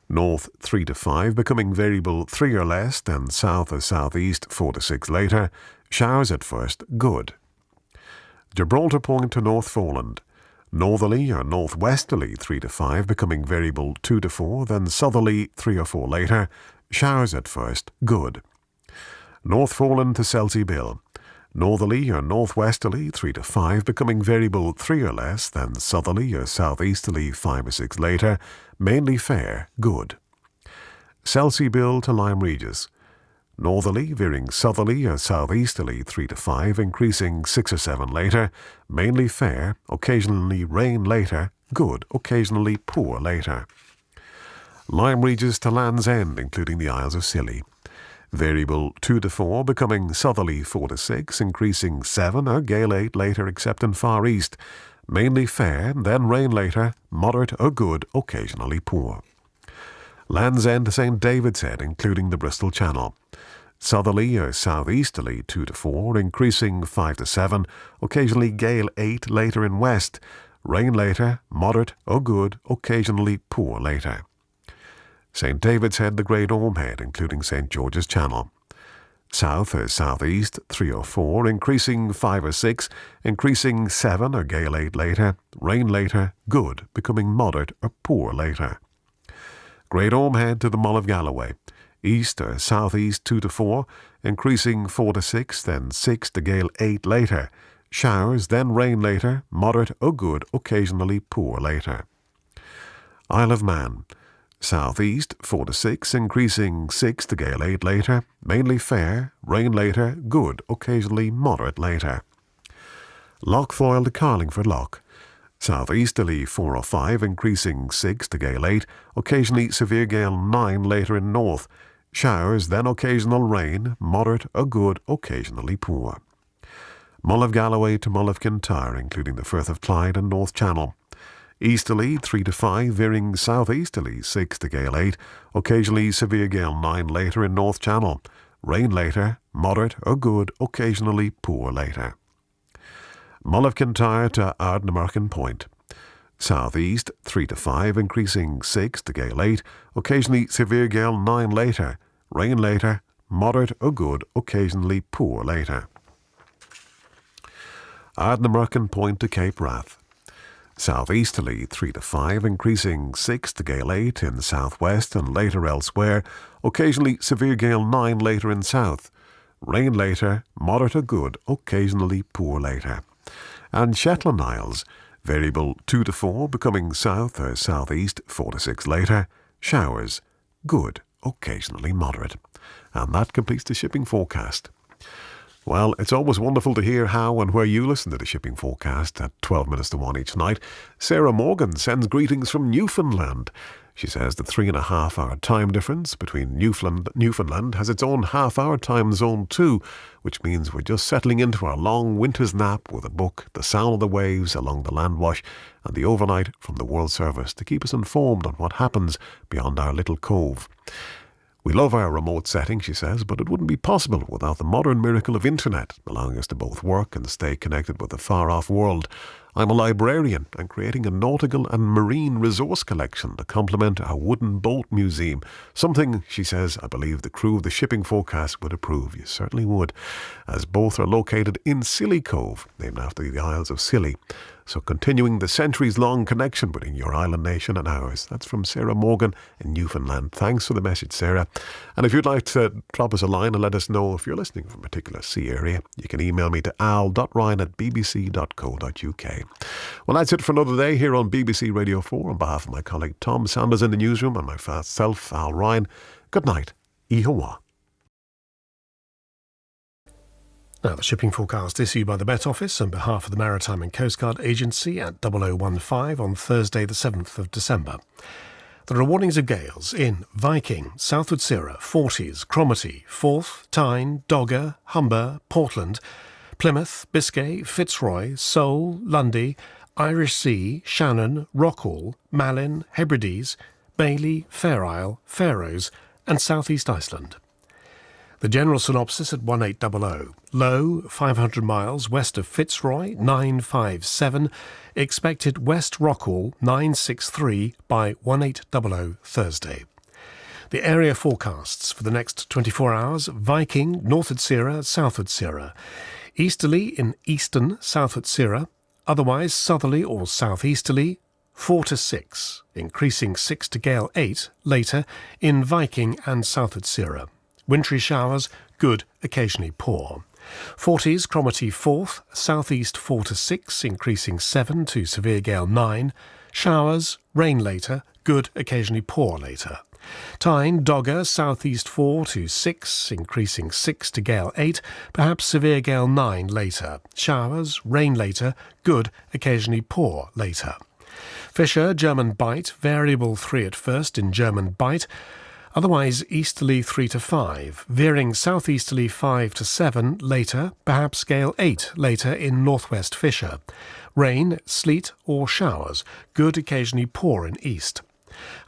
North 3 to 5, becoming variable 3 or less, then south or southeast 4 to 6 later. Showers at first, good. Gibraltar Point to North Foreland. Northerly or northwesterly 3 to 5, becoming variable 2 to 4, then southerly 3 or 4 later. Showers at first, good. North Foreland to Selsey Bill. Northerly or northwesterly 3 to 5, becoming variable 3 or less, then southerly or southeasterly 5 or 6 later, mainly fair, good. Selsey Bill to Lyme Regis. Northerly veering southerly or southeasterly 3 to 5, increasing 6 or 7 later, mainly fair, occasionally rain later, good, occasionally poor later. Lyme Regis to Land's End, including the Isles of Scilly. Variable 2 to 4, becoming southerly 4 to 6, increasing 7 or gale 8 later except in far east. mainly fair, then rain later, moderate or good, occasionally poor. Land's End to St. David's Head, including the Bristol Channel. Southerly or southeasterly 2 to 4, increasing 5 to 7, occasionally gale 8 later in west. Rain later, moderate or good, occasionally poor later. St. David's Head to Great Orme Head, including St. George's Channel. South or southeast 3 or 4, increasing 5 or 6, increasing 7 or gale 8 later. Rain later, good, becoming moderate or poor later. Great Orme Head to the Mull of Galloway. East or southeast 2 to 4, increasing 4 to 6, then 6 to gale 8 later. Showers, then rain later, moderate or good, occasionally poor later. Isle of Man. Southeast 4 to 6, increasing 6 to gale 8 later. Mainly fair, rain later, good, occasionally moderate later. Loch Foyle to Carlingford Loch. Southeasterly 4 or 5, increasing 6 to gale 8, occasionally severe gale 9 later in north. Showers, then occasional rain, moderate or good, occasionally poor. Mull of Galloway to Mull of Kintyre, including the Firth of Clyde and North Channel. Easterly 3 to 5, veering southeasterly 6 to gale 8, occasionally severe gale 9 later in North Channel. Rain later, moderate or good, occasionally poor later. Mull of Kintyre to Ardnamurchan Point. Southeast 3 to 5, increasing 6 to gale 8, occasionally severe gale 9 later. Rain later, moderate or good, occasionally poor later. Ardnamurchan Point to Cape Wrath. Southeasterly 3 to 5, increasing 6 to gale 8 in southwest and later elsewhere, occasionally severe gale 9 later in south. Rain later, moderate or good, occasionally poor later. And Shetland Isles, variable 2 to 4, becoming south or southeast 4 to 6 later. Showers, good, occasionally moderate. And that completes the shipping forecast. Well, it's always wonderful to hear how and where you listen to the shipping forecast at 12 minutes to 1 each night. Sarah Morgan sends greetings from Newfoundland. She says the 3.5-hour time difference between Newfoundland has its own half-hour time zone too, which means we're just settling into our long winter's nap with a book, the sound of the waves along the landwash, and the overnight from the World Service to keep us informed on what happens beyond our little cove. We love our remote setting, she says, but it wouldn't be possible without the modern miracle of internet, allowing us to both work and stay connected with the far-off world. I'm a librarian and creating a nautical and marine resource collection to complement our wooden boat museum. Something, she says, I believe the crew of the shipping forecast would approve. You certainly would, as both are located in Scilly Cove, named after the Isles of Scilly. So continuing the centuries-long connection between your island nation and ours. That's from Sarah Morgan in Newfoundland. Thanks for the message, Sarah. And if you'd like to drop us a line and let us know if you're listening from a particular sea area, you can email me to al.ryan@bbc.co.uk. Well, that's it for another day here on BBC Radio 4. On behalf of my colleague Tom Sanders in the newsroom and myself, Al Ryan, good night. Ihawa. Now, the shipping forecast issued by the Met Office on behalf of the Maritime and Coast Guard Agency at 0015 on Thursday the 7th of December. There are warnings of gales in Viking, Southwood Cirra, Forties, Cromarty, Forth, Tyne, Dogger, Humber, Portland, Plymouth, Biscay, Fitzroy, Seoul, Lundy, Irish Sea, Shannon, Rockall, Malin, Hebrides, Bailey, Fair Isle, Faroes and South East Iceland. The general synopsis at 1800. Low, 500 miles west of Fitzroy, 957. Expected west Rockall, 963 by 1800 Thursday. The area forecasts for the next 24 hours: Viking, Northwood Cirra, Southwood Cirra. Easterly in eastern Southwood Cirra. Otherwise southerly or southeasterly, 4 to 6, increasing 6 to gale 8 later in Viking and Southwood Cirra. Wintry showers, good, occasionally poor. Forties, Cromarty Forth, southeast 4 to 6, increasing 7 to severe gale 9. Showers, rain later, good, occasionally poor later. Tyne, Dogger, southeast 4 to 6, increasing 6 to gale 8, perhaps severe gale 9 later. Showers, rain later, good, occasionally poor later. Fisher, German Bight, variable 3 at first in German Bight. Otherwise easterly 3 to 5, veering southeasterly 5 to 7 later, perhaps gale 8 later in northwest Fisher. Rain, sleet or showers, good occasionally poor in east.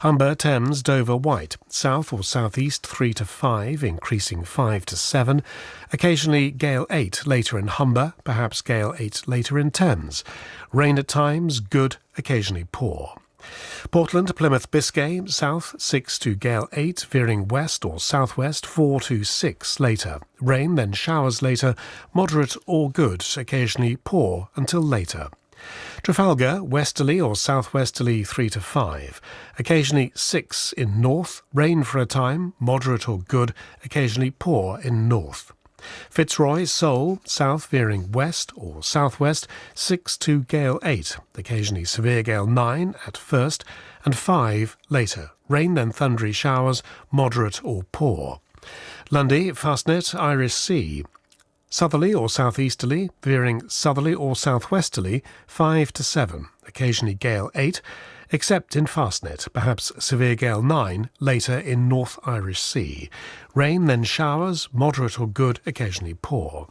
Humber, Thames, Dover, White, south or southeast 3 to 5, increasing 5 to 7. Occasionally gale 8 later in Humber, perhaps gale 8 later in Thames. Rain at times, good, occasionally poor. Portland, Plymouth, Biscay, south 6 to gale 8, veering west or southwest 4 to 6 later. Rain, then showers later, moderate or good, occasionally poor until later. Trafalgar, westerly or southwesterly 3 to 5. Occasionally 6 in north, rain for a time, moderate or good, occasionally poor in north. Fitzroy, Seoul, south veering west or southwest, 6 to gale 8, occasionally severe gale 9 at first, and 5 later. Rain then thundery showers, moderate or poor. Lundy, Fastnet, Irish Sea. Southerly or southeasterly, veering southerly or southwesterly, 5 to 7, occasionally gale 8, except in Fastnet, perhaps severe gale 9 later in North Irish Sea. Rain, then showers, moderate or good, occasionally poor.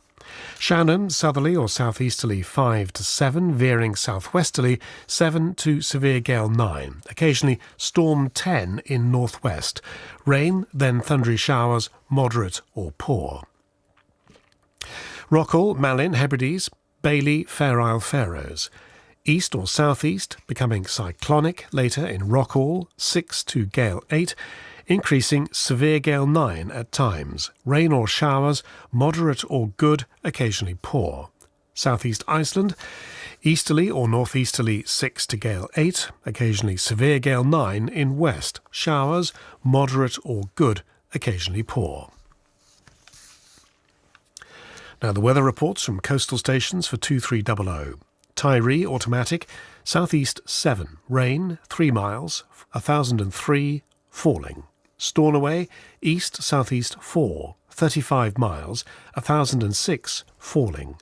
Shannon, southerly or southeasterly 5 to 7, veering southwesterly 7 to severe gale 9, occasionally storm 10 in northwest. Rain, then thundery showers, moderate or poor. Rockall, Malin, Hebrides, Bailey, Fair Isle, Faroes. East or southeast, becoming cyclonic later in Rockall, 6 to gale 8, increasing severe gale 9 at times. Rain or showers, moderate or good, occasionally poor. Southeast Iceland, easterly or northeasterly 6 to gale 8, occasionally severe gale 9 in west. Showers, moderate or good, occasionally poor. Now the weather reports from coastal stations for 2300. Tyree, automatic, southeast 7, rain 3 miles, 1003, falling. Stornoway, east southeast 4, 35 miles, 1006, falling.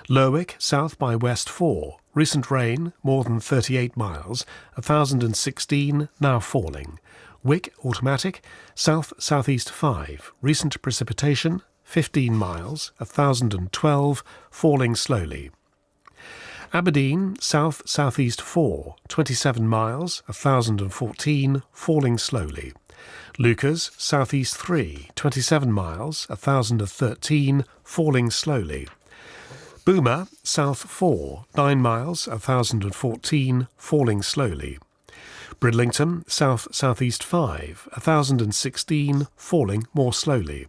Lerwick, south by west 4, recent rain more than 38 miles, 1016, now falling. Wick, automatic, south southeast 5, recent precipitation 15 miles, 1012, falling slowly. Aberdeen, south-southeast 4, 27 miles, 1014, falling slowly. Lucas, southeast 3, 27 miles, 1013, falling slowly. Boomer, south 4, 9 miles, 1014, falling slowly. Bridlington, south-southeast 5, 1016, falling more slowly.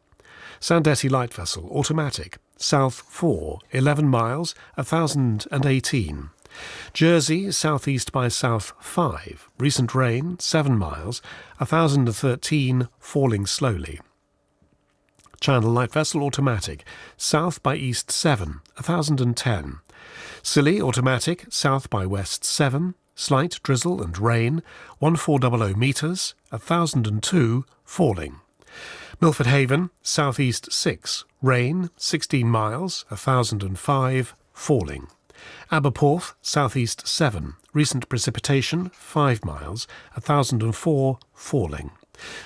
Sandetti light vessel, automatic, south 4, 11 miles, 1018. Jersey, southeast by south 5, recent rain, 7 miles, 1013, falling slowly. Channel light vessel, automatic, south by east 7, 1010. Scilly, automatic, south by west 7, slight drizzle and rain, 1400 metres, 1002, falling. Milford Haven, southeast 6, rain, 16 miles, 1005, falling. Aberporth, southeast 7, recent precipitation, 5 miles, 1004, falling.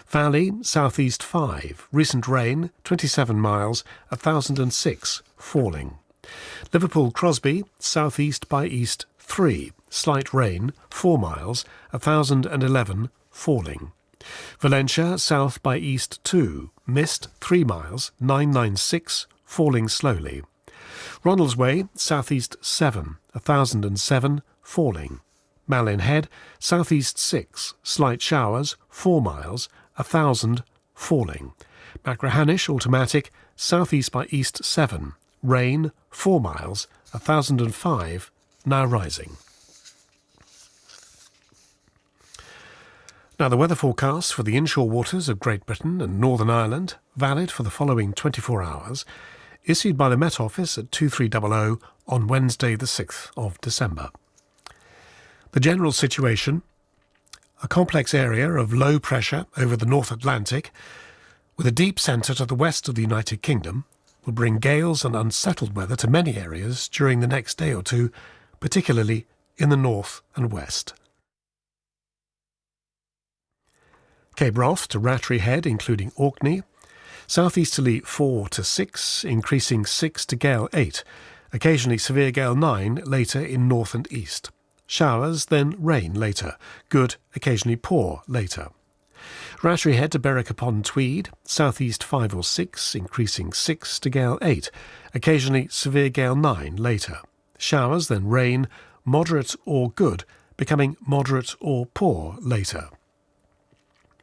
Valley, southeast 5, recent rain, 27 miles, 1006, falling. Liverpool Crosby, southeast by east 3, slight rain, 4 miles, 1011, falling. Valencia, south by east 2, mist 3 miles, 996, falling slowly. Ronaldsway, southeast 7, 1007, falling. Malin Head, southeast 6, slight showers, 4 miles, 1000, falling. Machrihanish, automatic, southeast by east 7, rain, 4 miles, 1005, now rising. Now the weather forecast for the inshore waters of Great Britain and Northern Ireland, valid for the following 24 hours, issued by the Met Office at 2300 on Wednesday the 6th of December. The general situation: a complex area of low pressure over the North Atlantic, with a deep centre to the west of the United Kingdom, will bring gales and unsettled weather to many areas during the next day or two, particularly in the north and west. Cape Wrath to Rattray Head, including Orkney. Southeasterly 4 to 6, increasing 6 to gale 8. Occasionally severe gale 9 later in north and east. Showers, then rain later. Good, occasionally poor later. Rattray Head to Berwick upon Tweed, southeast 5 or 6, increasing 6 to gale 8. Occasionally severe gale 9 later. Showers, then rain, moderate or good, becoming moderate or poor later.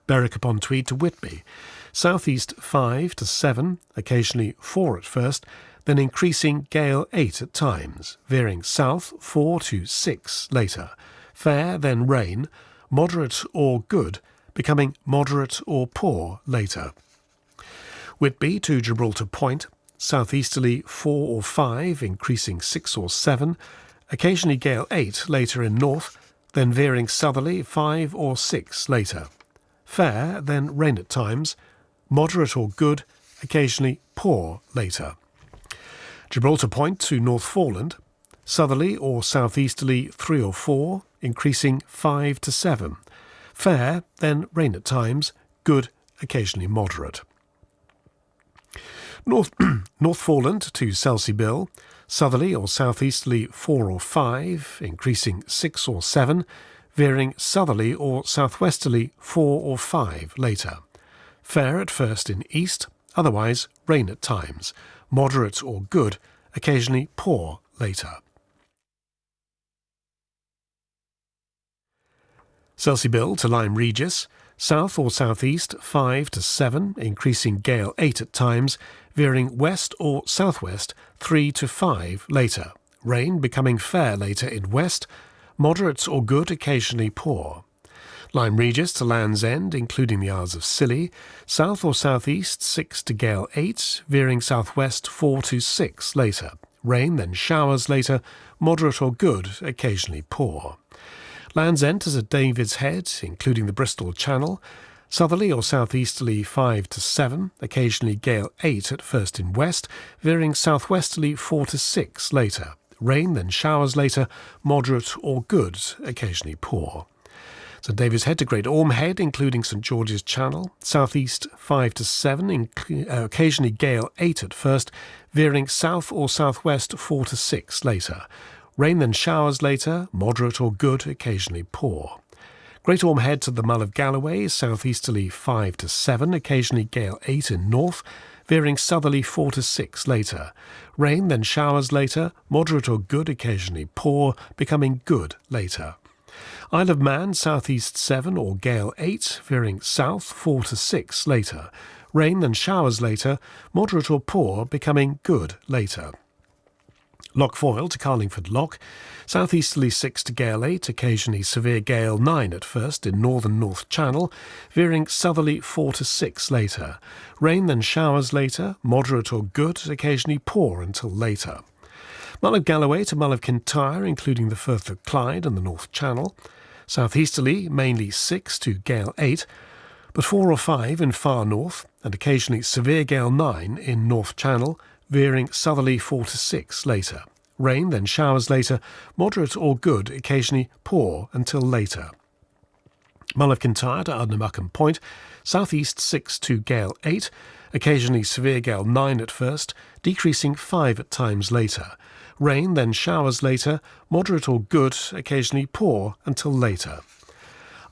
Berwick upon Tweed to Whitby, southeast 5 to 7, occasionally 4 at first, then increasing gale 8 at times, veering south 4 to 6 later. Fair, then rain, moderate or good, becoming moderate or poor later. Whitby to Gibraltar Point, southeasterly 4 or 5, increasing 6 or 7, occasionally gale 8 later in north, then veering southerly 5 or 6 later. Fair, then rain at times, moderate or good, occasionally poor later. Gibraltar Point to North Foreland, southerly or southeasterly 3 or 4, increasing 5 to 7. Fair, then rain at times, good, occasionally moderate. North Foreland to Selsey Bill, southerly or southeasterly 4 or 5, increasing 6 or 7, veering southerly or southwesterly 4 or 5 later. Fair at first in east, otherwise rain at times, moderate or good, occasionally poor later. Selsey Bill to Lyme Regis, south or southeast 5 to 7, increasing gale 8 at times, veering west or southwest 3 to 5 later. Rain becoming fair later in west, moderate or good, occasionally poor. Lyme Regis to Land's End, including the Isles of Scilly, south or southeast 6 to gale 8, veering southwest 4 to 6 later. Rain, then showers later, moderate or good, occasionally poor. Land's End to St David's Head, including the Bristol Channel, southerly or southeasterly 5 to 7, occasionally gale 8 at first in west, veering southwesterly 4 to 6 later. Rain, then showers later, moderate or good, occasionally poor. St David's Head to Great Orme Head, including St George's Channel, southeast 5 to 7, occasionally gale 8 at first, veering south or southwest 4 to 6 later. Rain, then showers later, moderate or good, occasionally poor. Great Orme Head to the Mull of Galloway, southeasterly 5 to 7, occasionally gale 8 in north, veering southerly 4 to 6 later. Rain, then showers later, moderate or good, occasionally poor, becoming good later. Isle of Man, southeast 7 or gale 8, veering south 4 to 6 later. Rain, then showers later, moderate or poor, becoming good later. Loch Foyle to Carlingford Loch, southeasterly 6 to gale 8, occasionally severe gale 9 at first in northern North Channel, veering southerly 4 to 6 later. Rain, then showers later, moderate or good, occasionally poor until later. Mull of Galloway to Mull of Kintyre, including the Firth of Clyde and the North Channel, southeasterly mainly 6 to gale 8, but 4 or 5 in far north, and occasionally severe gale 9 in North Channel, veering southerly 4 to 6 later. Rain, then showers later, moderate or good, occasionally poor until later. Mull of Kintyre to Ardnamurchan Point, southeast 6 to gale 8, occasionally severe gale 9 at first, decreasing 5 at times later. Rain, then showers later, moderate or good, occasionally poor until later.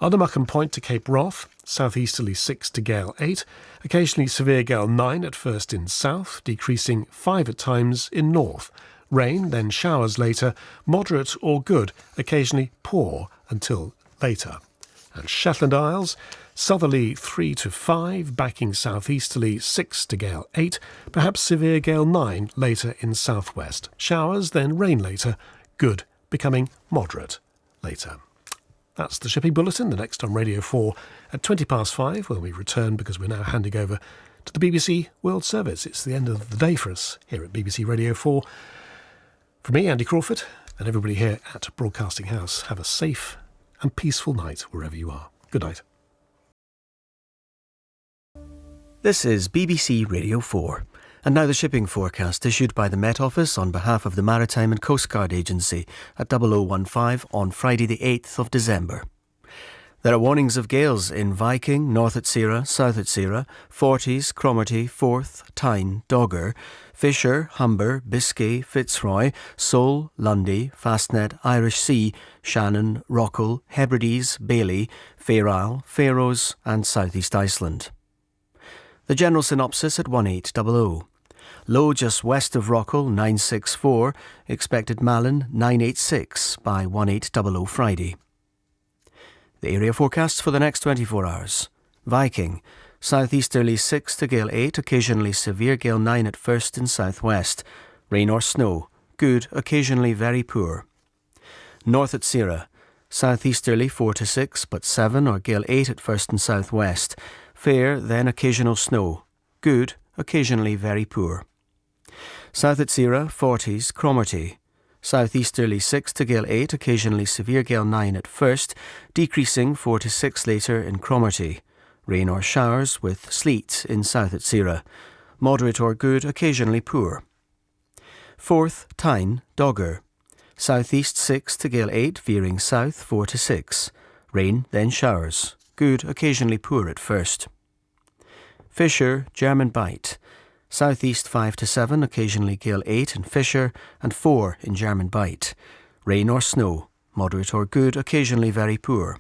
Ardnamurchan Point to Cape Wrath, southeasterly 6 to gale 8, occasionally severe gale 9 at first in south, decreasing 5 at times in north. Rain, then showers later, moderate or good, occasionally poor until later. And Shetland Isles, southerly 3 to 5, backing southeasterly 6 to gale 8, perhaps severe gale 9 later in southwest. Showers, then rain later, good, becoming moderate later. That's the Shipping Bulletin, the next on Radio 4 at 20 past 5, when we return because we're now handing over to the BBC World Service. It's the end of the day for us here at BBC Radio 4. From me, Andy Crawford, and everybody here at Broadcasting House, have a safe and peaceful night wherever you are. Good night. This is BBC Radio 4. And now the shipping forecast issued by the Met Office on behalf of the Maritime and Coast Guard Agency at 0015 on Friday the 8th of December. There are warnings of gales in Viking, North at Sierra, South at Sierra, Forties, Cromarty, Forth, Tyne, Dogger, Fisher, Humber, Biscay, Fitzroy, Sole, Lundy, Fastnet, Irish Sea, Shannon, Rockall, Hebrides, Bailey, Fair Isle, Faroes and South East Iceland. The general synopsis at 1800. Low just west of Rockall, 964, expected Malin 986 by 1800 Friday. The area forecasts for the next 24 hours. Viking, southeasterly 6 to gale 8, occasionally severe gale 9 at first in southwest. Rain or snow, good, occasionally very poor. North at Sierra, southeasterly 4 to 6, but 7 or gale 8 at first in southwest. Fair, then occasional snow, good, occasionally very poor. South at Sierra, 40s, Cromarty. Southeasterly 6 to gale 8, occasionally severe gale 9 at first, decreasing 4 to 6 later in Cromarty. Rain or showers with sleet in South at Sierra. Moderate or good, occasionally poor. Forth, Tyne, Dogger. Southeast 6 to gale 8, veering south 4 to 6. Rain, then showers. Good, occasionally poor at first. Fisher, German Bight. Southeast 5 to 7, occasionally gale 8 in Fisher and 4 in German Bight. Rain or snow, moderate or good, occasionally very poor.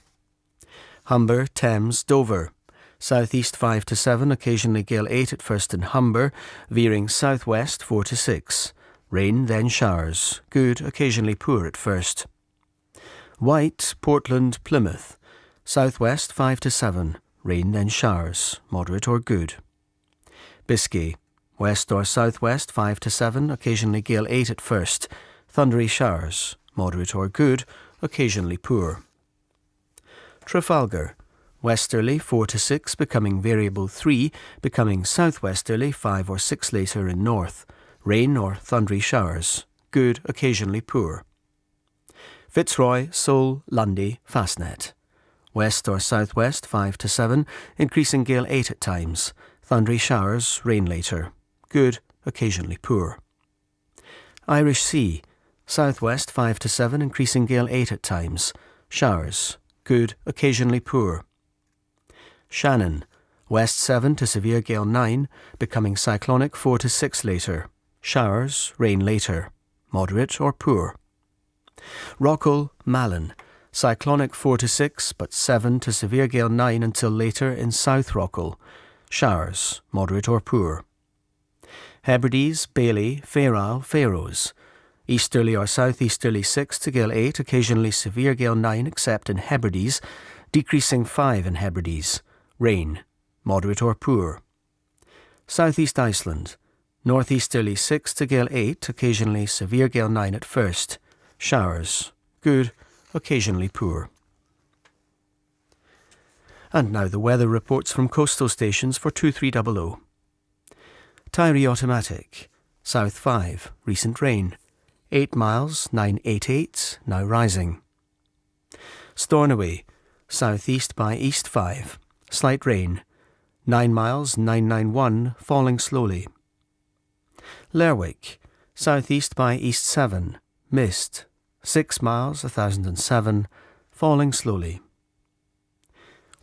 Humber, Thames, Dover. Southeast 5 to 7, occasionally gale 8 at first in Humber, veering southwest 4 to 6. Rain, then showers, good, occasionally poor at first. White, Portland, Plymouth. Southwest 5 to 7, rain then showers, moderate or good. Biscay, west or southwest 5 to 7, occasionally gale 8 at first, thundery showers, moderate or good, occasionally poor. Trafalgar, westerly 4 to 6, becoming variable 3, becoming southwesterly 5 or 6 later in north, rain or thundery showers, good, occasionally poor. Fitzroy, Sole, Lundy, Fastnet. West or southwest 5 to 7, increasing gale 8 at times, thundery showers, rain later, good, occasionally poor. Irish Sea, southwest 5 to 7, increasing gale 8 at times, showers, good, occasionally poor. Shannon, west 7 to severe gale 9, becoming cyclonic 4 to 6 later, showers, rain later, moderate or poor. Rockall, Malin, cyclonic 4 to 6, but 7 to severe gale 9 until later in South Rockall, showers, moderate or poor. Hebrides, Bailey, Fair Isle, Faroes. Easterly or southeasterly 6 to gale 8, occasionally severe gale 9 except in Hebrides, decreasing 5 in Hebrides. Rain, moderate or poor. Southeast Iceland, northeasterly 6 to gale 8, occasionally severe gale 9 at first. Showers, good, occasionally poor. And now the weather reports from coastal stations for 2300. Tyree Automatic, south 5, recent rain. 8 miles, 988, now rising. Stornoway, southeast by east 5, slight rain. 9 miles, 991, falling slowly. Lerwick, southeast by east 7, mist. 6 miles, 1007, falling slowly.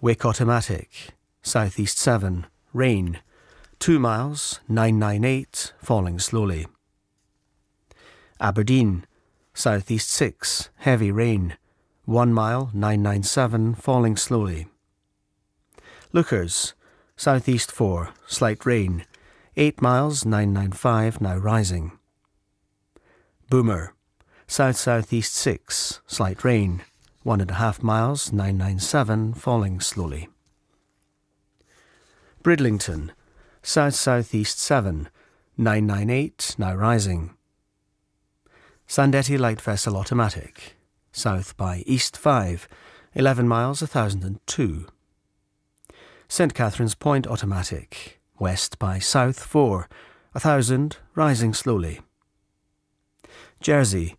Wick Automatic, southeast 7, rain. 2 miles, 998, falling slowly. Aberdeen, southeast 6, heavy rain. 1 mile, 997, falling slowly. Lookers, southeast 4, slight rain. 8 miles, 995, now rising. Boomer, south-southeast 6, slight rain. 1.5 miles, 997, falling slowly. Bridlington, south-southeast 7, 998, now rising. Sandetti Light Vessel Automatic, south by east 5, 11 miles, 1002. St. Catherine's Point Automatic, west by south 4, 1000, rising slowly. Jersey,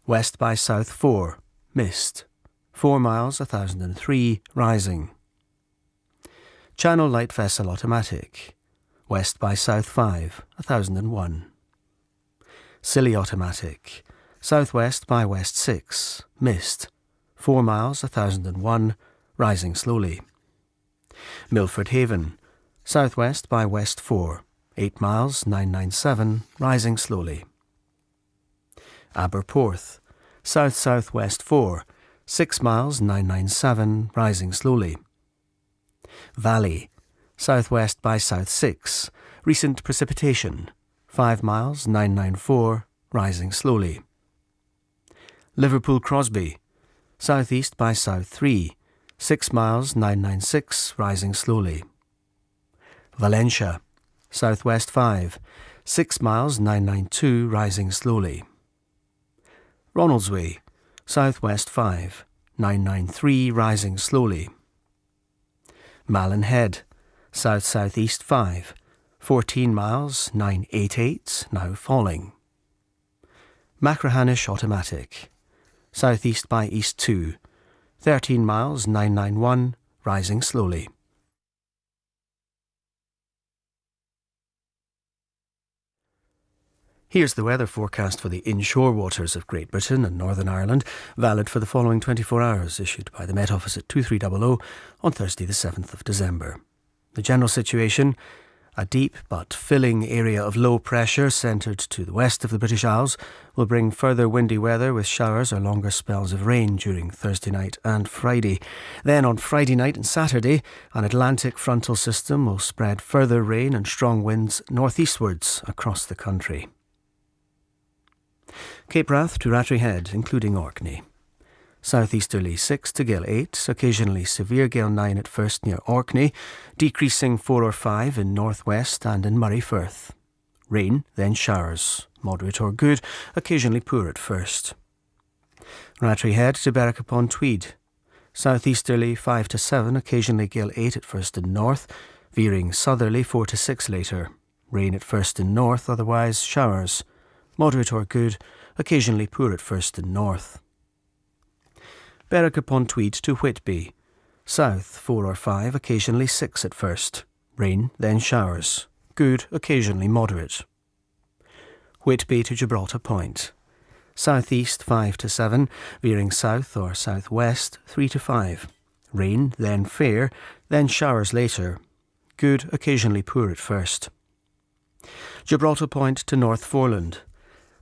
west by south 4, mist. 4 miles, 1003, rising. Channel Light Vessel Automatic, west by south 5, 1001. Scilly Automatic, southwest by west 6, mist. 4 miles, 1001, rising slowly. Milford Haven, southwest by west 4, 8 miles 997, rising slowly. Aberporth, south-southwest 4, 6 miles 997, rising slowly. Valley, southwest by south 6, recent precipitation, 5 miles 994, rising slowly. Liverpool Crosby, southeast by south 3, 6 miles 996, rising slowly. Valencia, southwest 5, 6 miles 992, rising slowly. Ronaldsway, southwest 5, 993, rising slowly. Malin Head, south-southeast 5, 14 miles 988, now falling. Machrihanish Automatic, southeast by east 2, 13 miles 991, rising slowly. Here's the weather forecast for the inshore waters of Great Britain and Northern Ireland, valid for the following 24 hours, issued by the Met Office at 2300 on Thursday the 7th of December. The general situation: a deep but filling area of low pressure centred to the west of the British Isles will bring further windy weather with showers or longer spells of rain during Thursday night and Friday. Then on Friday night and Saturday, an Atlantic frontal system will spread further rain and strong winds northeastwards across the country. Cape Wrath to Rattray Head, including Orkney. Southeasterly 6 to gale 8, occasionally severe gale 9 at first near Orkney, decreasing 4 or 5 in northwest and in Murray Firth. Rain, then showers, moderate or good, occasionally poor at first. Rattray Head to Berwick upon Tweed. Southeasterly 5 to 7, occasionally gale 8 at first in north, veering southerly 4 to 6 later. Rain at first in north, otherwise showers, moderate or good, occasionally poor at first in north. Berwick upon Tweed to Whitby. South 4 or 5, occasionally 6 at first. Rain, then showers. Good, occasionally moderate. Whitby to Gibraltar Point. Southeast 5 to 7, veering south or southwest 3 to 5. Rain, then fair, then showers later. Good, occasionally poor at first. Gibraltar Point to North Foreland.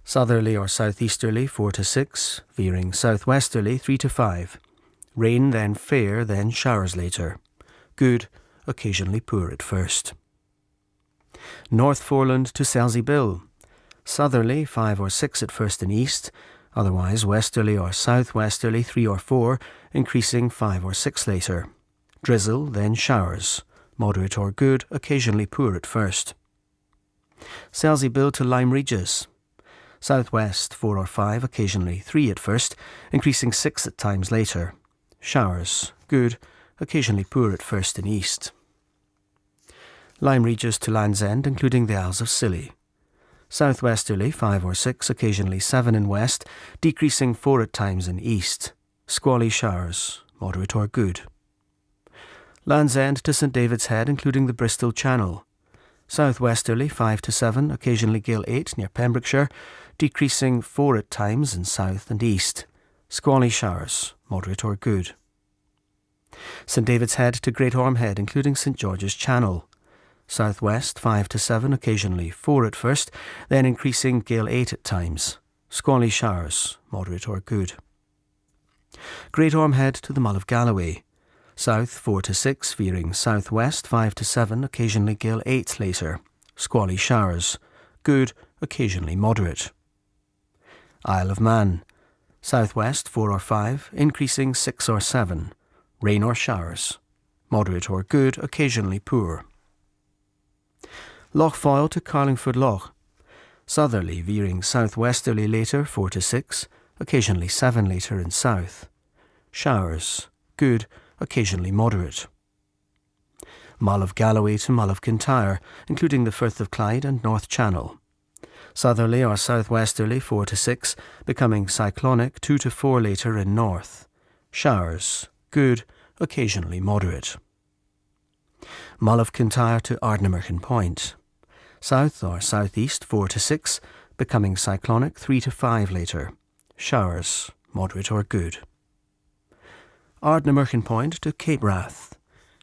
Southerly or southeasterly 4 to 6, veering southwesterly 3 to 5. Rain, then fair, then showers later. Good, occasionally poor at first. North Foreland to Selsey Bill. Southerly 5 or 6 at first in east, otherwise westerly or southwesterly 3 or 4, increasing 5 or 6 later. Drizzle, then showers. Moderate or good, occasionally poor at first. Selsey Bill to Lyme Regis. Southwest 4 or 5, occasionally 3 at first, increasing 6 at times later. Showers, good, occasionally poor at first in east. Lyme Regis to Land's End, including the Isles of Scilly. Southwesterly 5 or 6, occasionally 7 in west, decreasing 4 at times in east. Squally showers, moderate or good. Land's End to St David's Head, including the Bristol Channel. Southwesterly 5 to 7, occasionally gale 8 near Pembrokeshire, decreasing 4 at times in south and east. Squally showers, moderate or good. St David's Head to Great Orme Head, including St George's Channel. Southwest 5 to 7, occasionally 4 at first, then increasing gale 8 at times. Squally showers, moderate or good. Great Orme Head to the Mull of Galloway. South 4 to 6, veering southwest 5 to 7, occasionally gale 8 later. Squally showers, good, occasionally moderate. Isle of Man. Southwest 4 or 5, increasing 6 or 7. Rain or showers. Moderate or good, occasionally poor. Loch Foyle to Carlingford Loch. Southerly, veering southwesterly later 4 to 6, occasionally 7 later in south. Showers, good, occasionally moderate. Mull of Galloway to Mull of Kintyre, including the Firth of Clyde and North Channel. Southerly or southwesterly 4 to 6, becoming cyclonic 2 to 4 later in north. Showers, good, occasionally moderate. Mull of Kintyre to Ardnamurchan Point. South or southeast 4 to 6, becoming cyclonic 3 to 5 later. Showers, moderate or good. Ardnamurchan Point to Cape Wrath.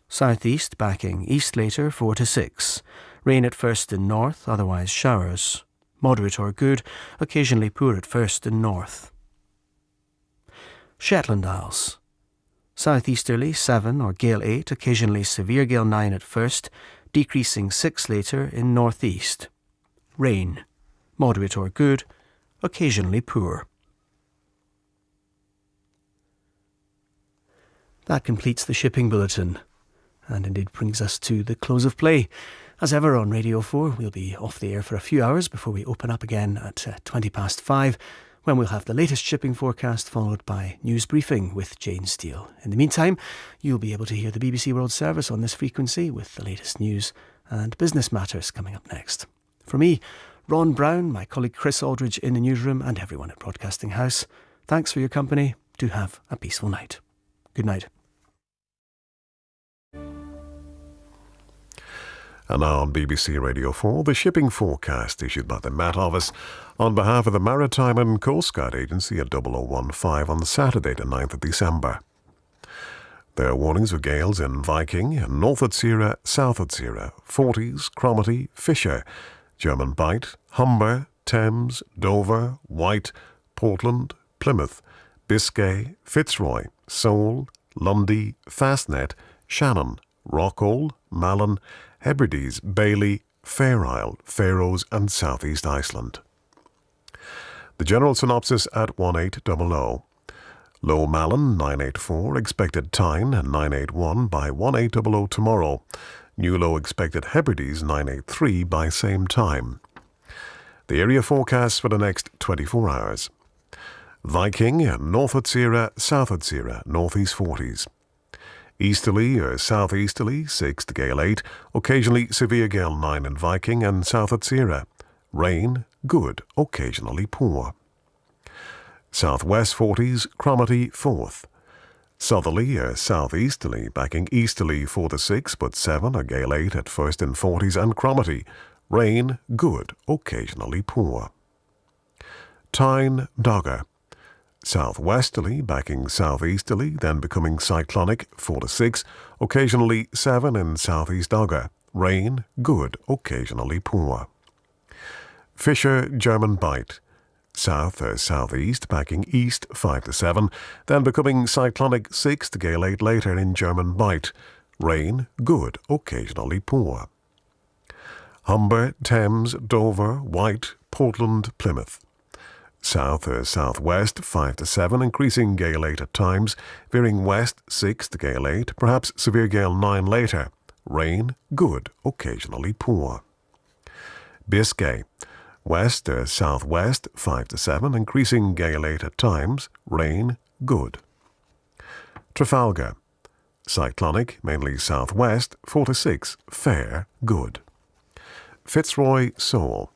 Southeast backing east later 4 to 6. Rain at first in north, otherwise showers. Moderate or good, occasionally poor at first in north. Shetland Isles. Southeasterly 7 or gale 8, occasionally severe gale 9 at first, decreasing 6 later in northeast. Rain. Moderate or good, occasionally poor. That completes the shipping bulletin, and indeed brings us to the close of play. As ever on Radio 4, we'll be off the air for a few hours before we open up again at 5:20, when we'll have the latest shipping forecast followed by news briefing with Jane Steele. In the meantime, you'll be able to hear the BBC World Service on this frequency with the latest news and business matters coming up next. For me, Ron Brown, my colleague Chris Aldridge in the newsroom, and everyone at Broadcasting House, thanks for your company. Do have a peaceful night. Good night. And now on BBC Radio 4, the shipping forecast issued by the Met Office on behalf of the Maritime and Coast Guard Agency at 0015 on Saturday the 9th of December. There are warnings of gales in Viking, North Atsira, South Atsira, Forties, Cromarty, Fisher, German Bight, Humber, Thames, Dover, White, Portland, Plymouth, Biscay, Fitzroy, Seoul, Lundy, Fastnet, Shannon, Rockall, Malin, Hebrides, Bailey, Fair Isle, Faroes and South East Iceland. The general synopsis at 1800. Low Malin 984, expected Tyne 981 by 1800 tomorrow. New low expected Hebrides 983 by same time. The area forecast for the next 24 hours. Viking, North Atsira, South Atsira, northeast 40s. Easterly or southeasterly 6 to gale 8, occasionally severe gale 9 in Viking and South Atsira. Rain, good, occasionally poor. Southwest 40s, Cromarty 4th. Southerly or southeasterly, backing easterly 4 to 6, but 7 or gale 8 at first in 40s and Cromarty. Rain, good, occasionally poor. Tyne, Dogger. Southwesterly, backing southeasterly, then becoming cyclonic 4 to 6, occasionally 7 in southeast Dogger. Rain, good, occasionally poor. Fisher, German Bight. South or southeast, backing east 5 to 7, then becoming cyclonic 6 to gale 8 later in German Bight. Rain, good, occasionally poor. Humber, Thames, Dover, White, Portland, Plymouth. South or southwest 5 to 7, increasing gale 8 at times, veering west 6 to gale 8, perhaps severe gale 9 later. Rain, good, occasionally poor. Biscay. West or southwest 5 to 7, increasing gale 8 at times. Rain, good. Trafalgar. Cyclonic, mainly southwest 4 to 6, fair, good. Fitzroy, Seoul.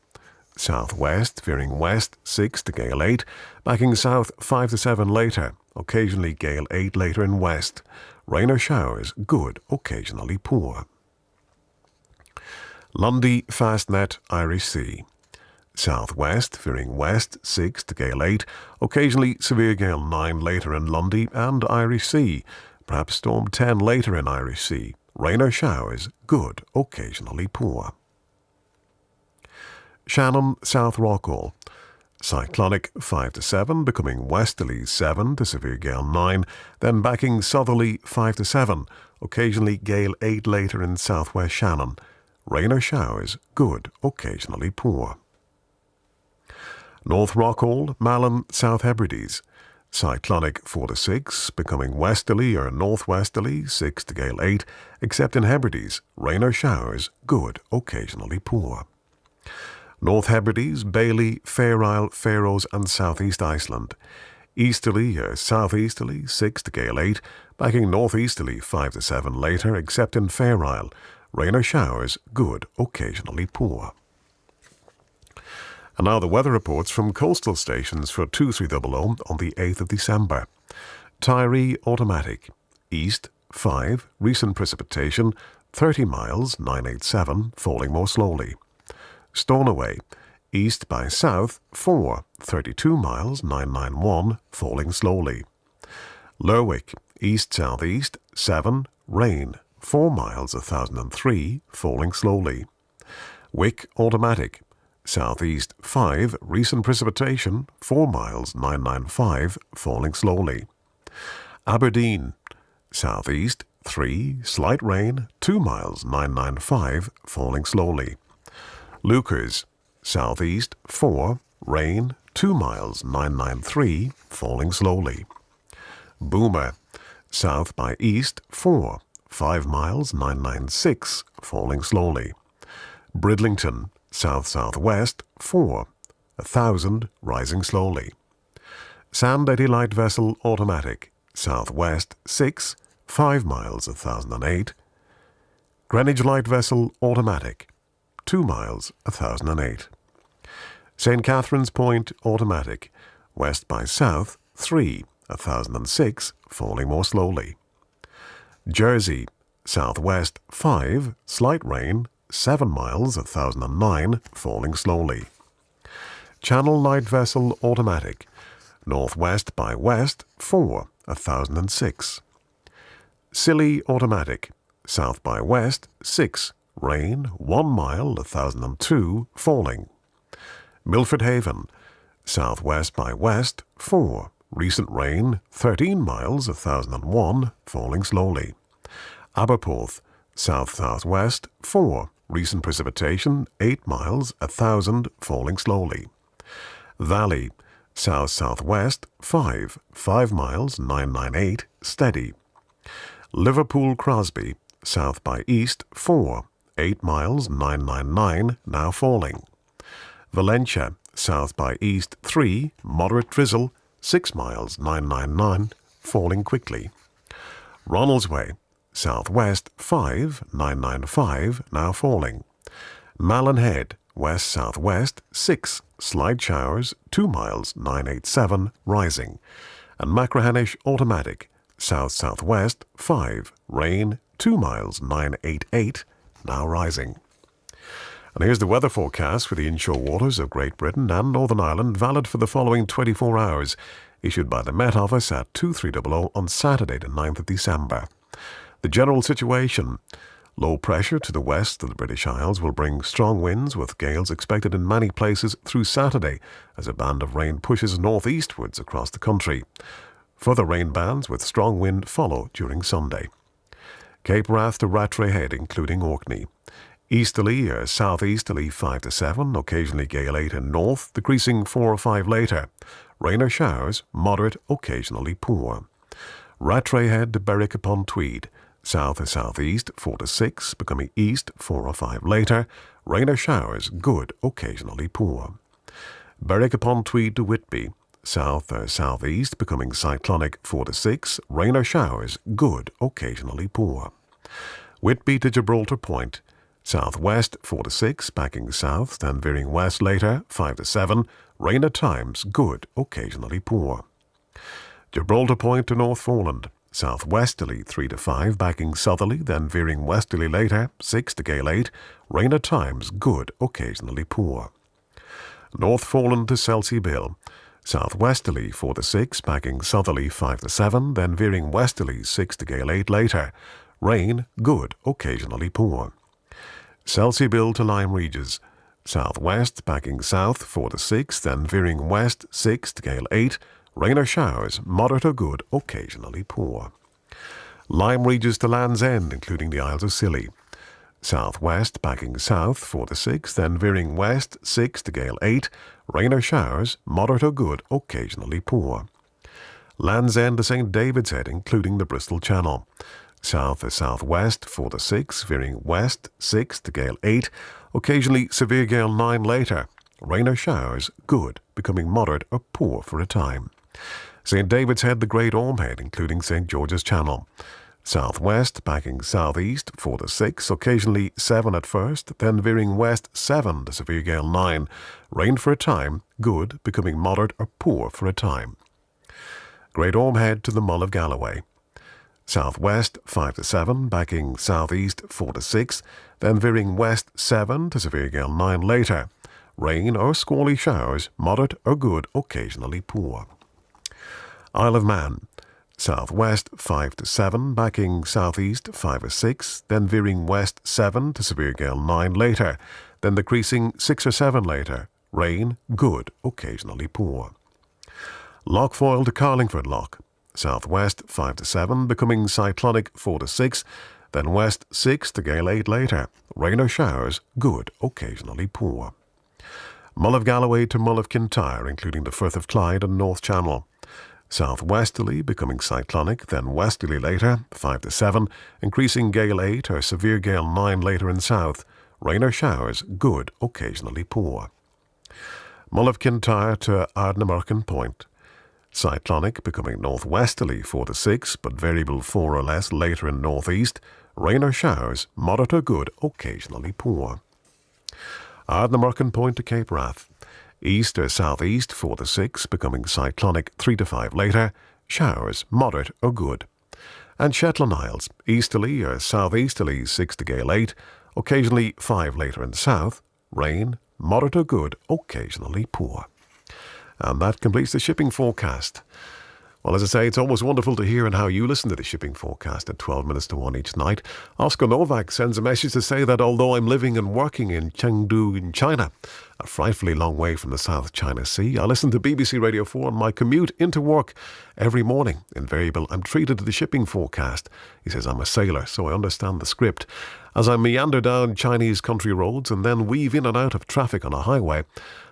Southwest, veering west 6 to gale 8, backing south 5 to 7 later, occasionally gale 8 later in west. Rain or showers, good, occasionally poor. Lundy, Fastnet, Irish Sea. Southwest, veering west 6 to gale 8, occasionally severe gale 9 later in Lundy and Irish Sea, perhaps storm 10 later in Irish Sea. Rain or showers, good, occasionally poor. Shannon, South Rockall. Cyclonic 5 to 7, becoming westerly 7 to severe gale 9, then backing southerly 5 to 7, occasionally gale 8 later in southwest Shannon. Rain or showers, good, occasionally poor. North Rockall, Malin, South Hebrides. Cyclonic 4 to 6, becoming westerly or northwesterly 6 to gale 8, except in Hebrides. Rain or showers, good, occasionally poor. North Hebrides, Bailey, Fair Isle, Faroes and Southeast Iceland. Easterly or southeasterly 6 to gale 8, backing northeasterly 5 to 7 later, except in Fair Isle. Rain or showers, good, occasionally poor. And now the weather reports from coastal stations for 2300 on the 8th of December. Tyree automatic. East 5, recent precipitation 30 miles 987, falling more slowly. Stornoway, east by south 4, 32 miles 991, falling slowly. Lerwick, east-southeast, 7, rain, 4 miles 1003, falling slowly. Wick, automatic, southeast 5, recent precipitation, 4 miles 995, falling slowly. Aberdeen, southeast 3, slight rain, 2 miles 995, falling slowly. Lukers, southeast 4, rain, 2 miles 993, falling slowly. Boomer, south by east 4, 5 miles 996, falling slowly. Bridlington, south-southwest 4, 1000, rising slowly. Sandy light vessel automatic, southwest 6, 5 miles 1008. Greenwich light vessel automatic, 2 miles 1008. St. Catherine's Point automatic, west by south 3, 1006, falling more slowly. Jersey, southwest 5, slight rain, 7 miles 1009, falling slowly. Channel light vessel automatic, northwest by west 4, 1006. Scilly automatic, south by west 6, rain, 1 mile 1002, falling. Milford Haven, southwest by west 4, recent rain, 13 miles 1001, falling slowly. Aberporth, south-southwest 4, recent precipitation, 8 miles 1000, falling slowly. Valley, south-southwest 5, 5 miles 998, steady. Liverpool Crosby, south by east 4, 8 miles 999, now falling. Valencia, south by east 3, moderate drizzle, 6 miles 999, falling quickly. Ronaldsway, southwest 5, 995, now falling. Malin Head, west-southwest 6, slight showers, 2 miles 987, rising. And Machrihanish automatic, south-southwest 5, rain, 2 miles 988, now rising. And here's the weather forecast for the inshore waters of Great Britain and Northern Ireland, valid for the following 24 hours, issued by the Met Office at 2300 on Saturday the 9th of December. The general situation: low pressure to the west of the British Isles will bring strong winds with gales expected in many places through Saturday as a band of rain pushes northeastwards across the country. Further rain bands with strong wind follow during Sunday. Cape Wrath to Rattray Head, including Orkney. Easterly or southeasterly 5 to 7, occasionally gale 8 in north, decreasing 4 or 5 later. Rain or showers, moderate, occasionally poor. Rattray Head to Berwick upon Tweed, south or southeast 4 to 6, becoming east 4 or 5 later. Rain or showers, good, occasionally poor. Berwick upon Tweed to Whitby, south or southeast, becoming cyclonic 4 to 6. Rain or showers, good, occasionally poor. Whitby to Gibraltar Point, southwest 4 to 6, backing south, then veering west later 5 to 7. Rain at times, good, occasionally poor. Gibraltar Point to Northforeland, southwesterly 3 to 5, backing southerly, then veering westerly later 6 to gale 8. Rain at times, good, occasionally poor. Northforeland to Selsey Bill, southwesterly 4 to 6, backing southerly 5 to 7, then veering westerly 6 to gale 8 later. Rain, good, occasionally poor. Selsey Bill to Lyme Regis, southwest, backing south 4 to 6, then veering west 6 to gale 8. Rain or showers, moderate or good, occasionally poor. Lyme Regis to Land's End, including the Isles of Scilly, southwest, backing south 4 to 6, then veering west 6 to gale 8. Rain or showers, moderate or good, occasionally poor. Land's End to St. David's Head, including the Bristol Channel, south or southwest 4 to 6, veering west 6 to gale 8, occasionally severe gale 9 later. Rain or showers, good, becoming moderate or poor for a time. St. David's Head, the Great Orme Head, including St. George's Channel, southwest, backing southeast 4 to 6, occasionally 7 at first, then veering west 7 to severe gale 9. Rain for a time, good, becoming moderate or poor for a time. Great Orme Head to the Mull of Galloway, southwest 5 to 7, backing southeast 4 to 6, then veering west 7 to severe gale 9 later. Rain or squally showers, moderate or good, occasionally poor. Isle of Man, Southwest 5 to 7, backing southeast 5 or 6, then veering west 7 to severe gale 9 later, then decreasing 6 or 7 later. Rain, good, occasionally poor. Lockfoil to Carlingford Lock. Southwest 5 to 7, becoming cyclonic 4 to 6, then west 6 to gale 8 later. Rain or showers, good, occasionally poor. Mull of Galloway to Mull of Kintyre, including the Firth of Clyde and North Channel. Southwesterly, becoming cyclonic, then westerly later, 5 to 7, increasing gale 8 or severe gale 9 later in south. Rain or showers, good, occasionally poor. Mull of Kintyre to Ardnamurchan Point. Cyclonic, becoming northwesterly 4 to 6, but variable 4 or less later in northeast. Rain or showers, moderate or good, occasionally poor. Ardnamurchan Point to Cape Wrath. East or southeast 4 to 6, becoming cyclonic 3 to 5 later. Showers, moderate or good. And Shetland Isles, easterly or southeasterly 6 to gale 8, occasionally 5 later in south. Rain, moderate or good, occasionally poor. And that completes the shipping forecast. Well, as I say, it's always wonderful to hear and how you listen to the shipping forecast at 12 minutes to 1 each night. Oscar Novak sends a message to say that although I'm living and working in Chengdu in China, a frightfully long way from the South China Sea, I listen to BBC Radio 4 on my commute into work every morning. Invariable, I'm treated to the shipping forecast. He says, I'm a sailor, so I understand the script. As I meander down Chinese country roads and then weave in and out of traffic on a highway,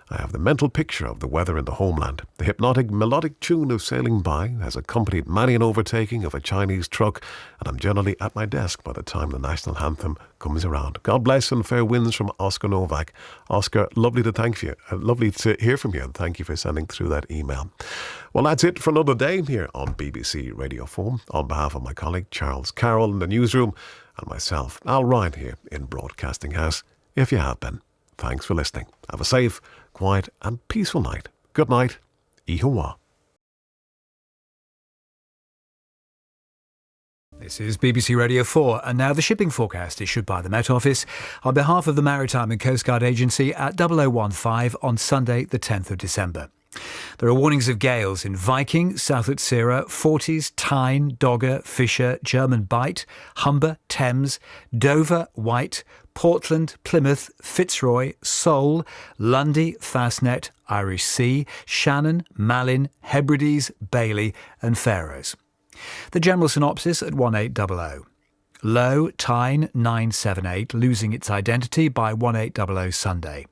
I have the mental picture of the weather in the homeland. The hypnotic, melodic tune of sailing by has accompanied many an overtaking of a Chinese truck, and I'm generally at my desk by the time the national anthem comes around. God bless and fair winds from Oscar Novak. Oscar, lovely to hear from you, and thank you for sending through that email. Well, that's it for another day here on BBC Radio 4. On behalf of my colleague Charles Carroll in the newsroom and myself, Al Ryan here in Broadcasting House, if you have been, thanks for listening. Have a safe, quiet and peaceful night. Good night. Ihawa. This is BBC Radio 4, and now the shipping forecast issued by the Met Office on behalf of the Maritime and Coast Guard Agency at 0015 on Sunday the 10th of December. There are warnings of gales in Viking, South Utsira, Forties, Tyne, Dogger, Fisher, German Bight, Humber, Thames, Dover, Wight, Portland, Plymouth, Fitzroy, Seoul, Lundy, Fastnet, Irish Sea, Shannon, Malin, Hebrides, Bailey and Faroes. The general synopsis at 1800. Low, Tyne 978, losing its identity by 1800 Sunday.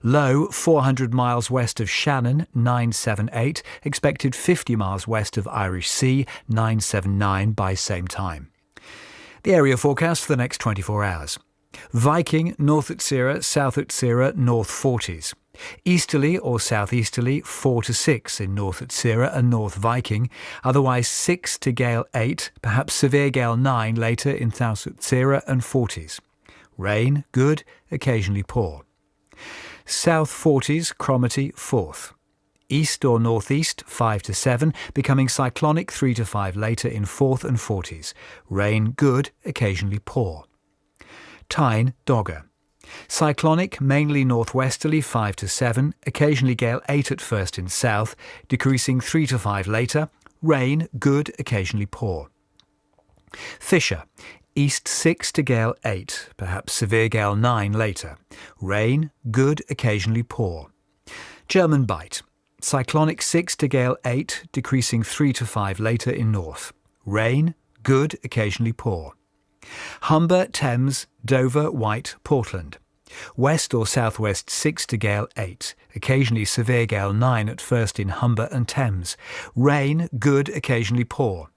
Low, 400 miles west of Shannon 978, expected 50 miles west of Irish Sea 979 by same time. The area forecast for the next 24 hours. Viking, North Utsira, South Utsira, North Forties. Easterly or southeasterly 4 to 6 in North Utsira and North Viking, otherwise 6 to gale 8, perhaps severe gale 9 later in South Utsira and Forties. Rain, good, occasionally poor. South Forties, Cromarty, 4th. East or northeast 5 to 7, becoming cyclonic 3 to 5 later in 4th and Forties. Rain, good, occasionally poor. Tyne, Dogger. Cyclonic, mainly northwesterly 5 to 7, occasionally gale 8 at first in south, decreasing 3 to 5 later. Rain, good, occasionally poor. Fisher. East 6 to gale 8, perhaps severe gale 9 later. Rain, good, occasionally poor. German Bight. Cyclonic 6 to gale 8, decreasing 3 to 5 later in north. Rain, good, occasionally poor. Humber, Thames, Dover, Wight, Portland. West or southwest 6 to gale 8, occasionally severe gale 9 at first in Humber and Thames. Rain, good, occasionally poor.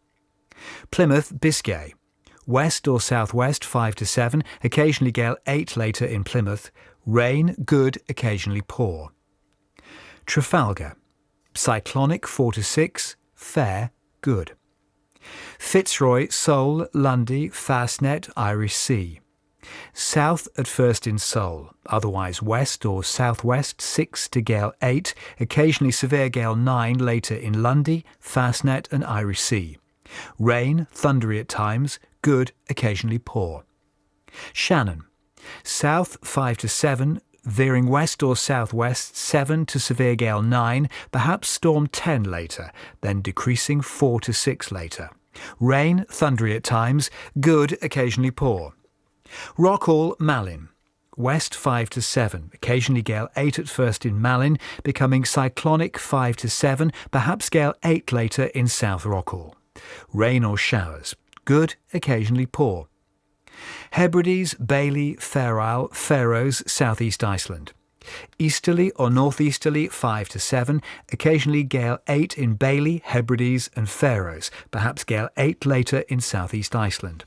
Plymouth, Biscay. West or southwest 5 to 7, occasionally gale 8 later in Plymouth. Rain, good, occasionally poor. Trafalgar. Cyclonic 4 to 6, fair, good. Fitzroy, Seoul, Lundy, Fastnet, Irish Sea. South at first in Seoul, otherwise west or southwest 6 to gale 8, occasionally severe gale 9 later in Lundy, Fastnet and Irish Sea. Rain, thundery at times, good, occasionally poor. Shannon. South 5 to 7, veering west or southwest 7 to severe gale 9, perhaps storm 10 later, then decreasing 4 to 6 later. Rain, thundery at times, good, occasionally poor. Rockall, Malin. West 5 to 7, occasionally gale 8 at first in Malin, becoming cyclonic 5 to 7, perhaps gale 8 later in South Rockall. Rain or showers, good, occasionally poor. Hebrides, Bailey, Fair Isle, Faroes, southeast Iceland. Easterly or northeasterly 5 to 7, occasionally gale 8 in Bailey, Hebrides and Faroes, perhaps gale 8 later in southeast Iceland.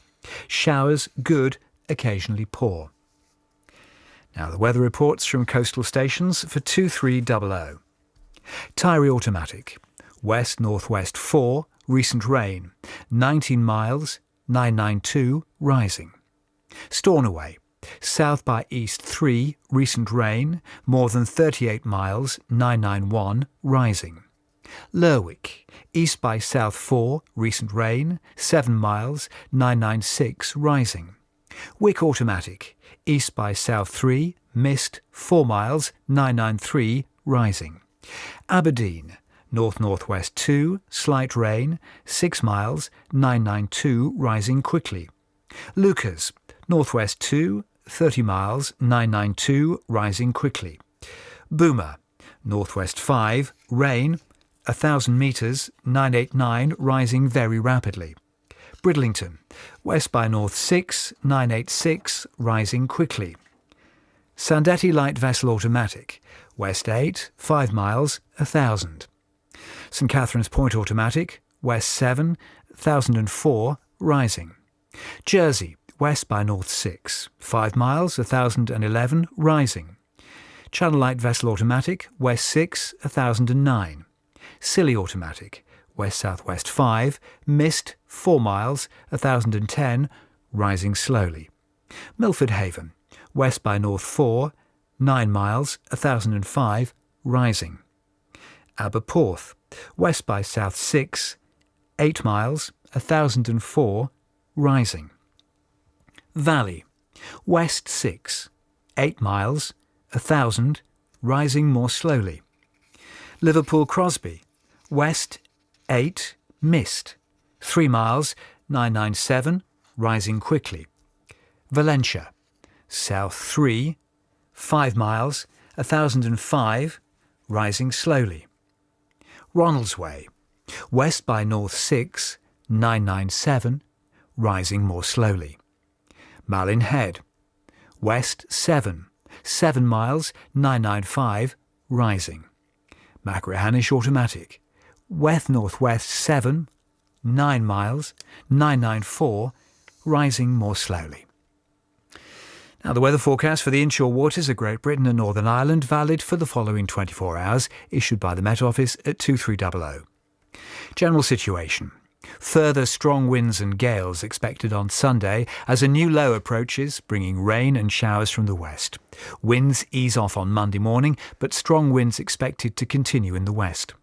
Showers, good, occasionally poor. Now the weather reports from coastal stations for 2300. Tyree Automatic. West-northwest 4, recent rain. 19 miles, 992, rising. Stornoway. South by east 3, recent rain. More than 38 miles, 991, rising. Lerwick. East by south 4, recent rain. 7 miles, 996, rising. Wick Automatic. East by south 3, mist 4 miles, 993, rising. Aberdeen. North-northwest 2, slight rain, 6 miles, 992, rising quickly. Lucas. Northwest 2, 30 miles, 992, rising quickly. Boomer. Northwest 5, rain, 1,000 metres, 989, rising very rapidly. Bridlington. West by north 6, 986, rising quickly. Sandetti Light Vessel Automatic. West 8, 5 miles, 1,000. St Catherine's Point Automatic. West 7, 1,004, rising. Jersey. West by north 6, 5 miles, 1,011, rising. Channel Light Vessel Automatic. West 6, 1,009. Scilly Automatic. West-southwest 5, mist 4 miles, 1,010, rising slowly. Milford Haven. West by north 4, 9 miles, 1,005, rising. Aberporth. West by south 6, 8 miles, 1,004, rising. Valley. West 6, 8 miles, 1,000, rising more slowly. Liverpool Crosby. West 8, mist 3 miles, 997, rising quickly. Valentia. South 3, 5 miles, 1,005, rising slowly. Ronaldsway. West by north 6, 997, rising more slowly. Malin Head. West 7, 7 miles, 995, rising. Machrihanish Automatic. West-northwest 7, 9 miles, 994, rising more slowly. Now the weather forecast for the inshore waters of Great Britain and Northern Ireland valid for the following 24 hours, issued by the Met Office at 2300. General situation. Further strong winds and gales expected on Sunday as a new low approaches, bringing rain and showers from the west. Winds ease off on Monday morning, but strong winds expected to continue in the west.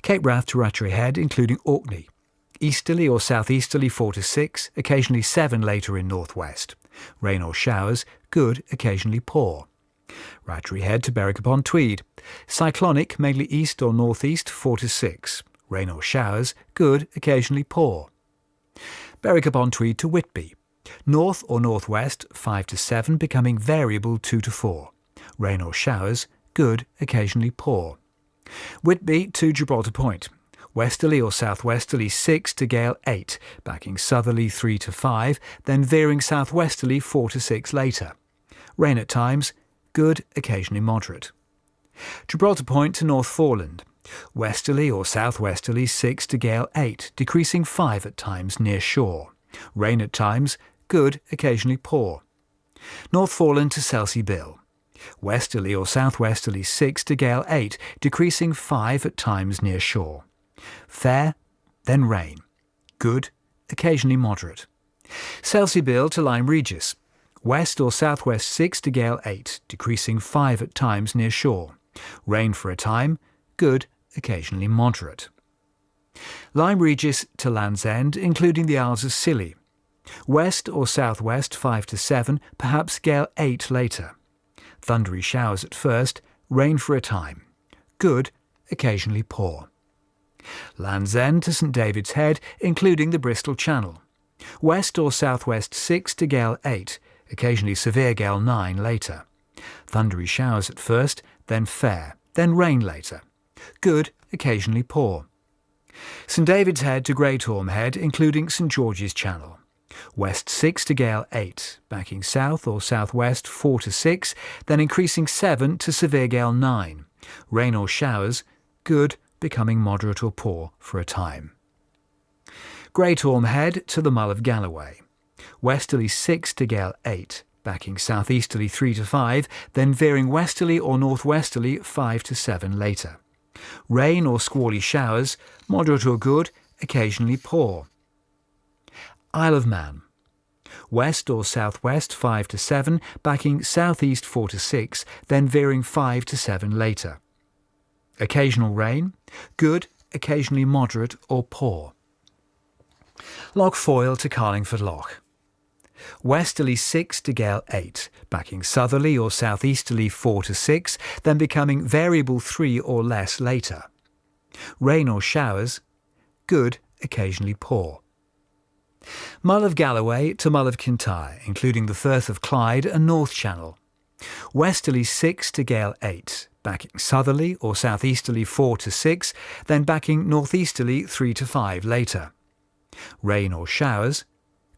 Cape Wrath to Rattray Head, including Orkney. Easterly or southeasterly 4 to 6, occasionally 7 later in northwest. Rain or showers, good, occasionally poor. Rattray Head to Berwick upon Tweed. Cyclonic, mainly east or northeast 4 to 6. Rain or showers, good, occasionally poor. Berwick upon Tweed to Whitby. North or northwest 5 to 7, becoming variable 2 to 4. Rain or showers, good, occasionally poor. Whitby to Gibraltar Point. Westerly or southwesterly 6 to gale 8, backing southerly 3 to 5, then veering southwesterly 4 to 6 later. Rain at times, good, occasionally moderate. Gibraltar Point to North Foreland. Westerly or southwesterly 6 to gale 8, decreasing 5 at times near shore. Rain at times, good, occasionally poor. North Foreland to Selsey Bill. Westerly or southwesterly 6 to gale 8, decreasing 5 at times near shore. Fair, then rain. Good, occasionally moderate. Selsey Bill to Lyme Regis. West or southwest 6 to gale 8, decreasing 5 at times near shore. Rain for a time, good, occasionally moderate. Lyme Regis to Land's End, including the Isles of Scilly. West or southwest 5 to 7, perhaps gale 8 later. Thundery showers at first, rain for a time. Good, occasionally poor. Land's End to St David's Head, including the Bristol Channel. West or southwest 6 to gale 8, occasionally severe gale 9 later. Thundery showers at first, then fair, then rain later. Good, occasionally poor. St David's Head to Greatorme Head, including St George's Channel. West 6 to gale 8, backing south or southwest 4 to 6, then increasing 7 to severe gale 9. Rain or showers, good, becoming moderate or poor for a time. Greatorme Head to the Mull of Galloway. Westerly 6 to gale 8, backing southeasterly 3 to 5, then veering westerly or northwesterly 5 to 7 later. Rain or squally showers, moderate or good, occasionally poor. Isle of Man. West or southwest 5 to 7, backing southeast 4 to 6, then veering 5 to 7 later. Occasional rain, good, occasionally moderate or poor. Loch Foyle to Carlingford Loch. Westerly 6 to gale 8, backing southerly or southeasterly 4 to 6, then becoming variable 3 or less later. Rain or showers, good, occasionally poor. Mull of Galloway to Mull of Kintyre, including the Firth of Clyde and North Channel. Westerly 6 to gale 8, backing southerly or southeasterly 4 to 6, then backing northeasterly 3 to 5 later. Rain or showers,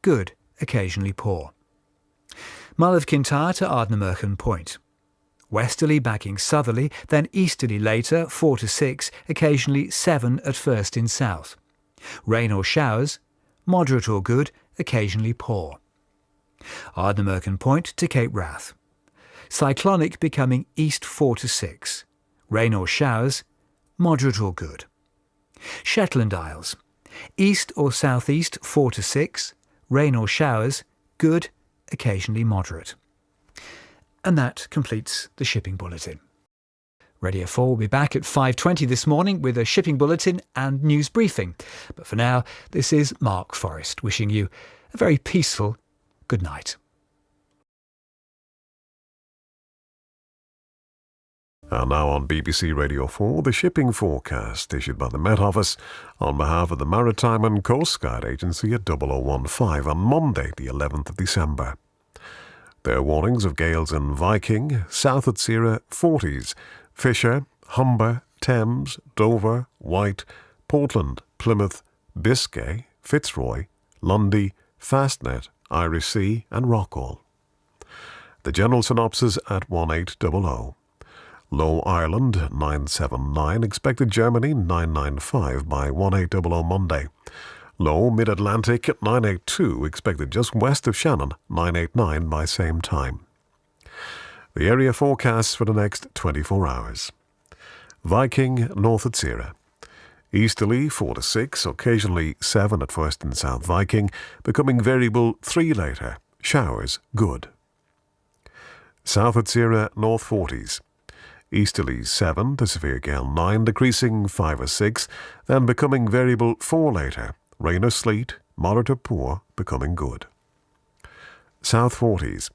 good, occasionally poor. Mull of Kintyre to Ardnamurchan Point. Westerly backing southerly, then easterly later 4 to 6, occasionally 7 at first in south. Rain or showers, moderate or good, occasionally poor. Ardnamurchan Point to Cape Wrath. Cyclonic becoming east 4 to 6. Rain or showers, moderate or good. Shetland Isles. East or southeast 4 to 6. Rain or showers, good, occasionally moderate. And that completes the shipping bulletin. Radio 4 will be back at 5:20 this morning with a shipping bulletin and news briefing. But for now, this is Mark Forrest wishing you a very peaceful good night. And now on BBC Radio 4, the shipping forecast issued by the Met Office on behalf of the Maritime and Coast Guard Agency at 0015 on Monday, the 11th of December. There are warnings of gales in Viking, South at Sierra, 40s, Fisher, Humber, Thames, Dover, White, Portland, Plymouth, Biscay, Fitzroy, Lundy, Fastnet, Irish Sea and Rockall. The general synopsis at 1800. Low Ireland 979, expected Germany 995 by 1800 Monday. Low Mid-Atlantic at 982, expected just west of Shannon 989 by same time. The area forecasts for the next 24 hours. Viking north at Sierra. Easterly 4 to 6, occasionally 7 at first in South Viking, becoming variable 3 later. Showers good. South at Sierra north 40s. Easterly 7 to severe gale 9, decreasing 5 or 6, then becoming variable 4 later. Rain or sleet, moderate or poor, becoming good. South 40s.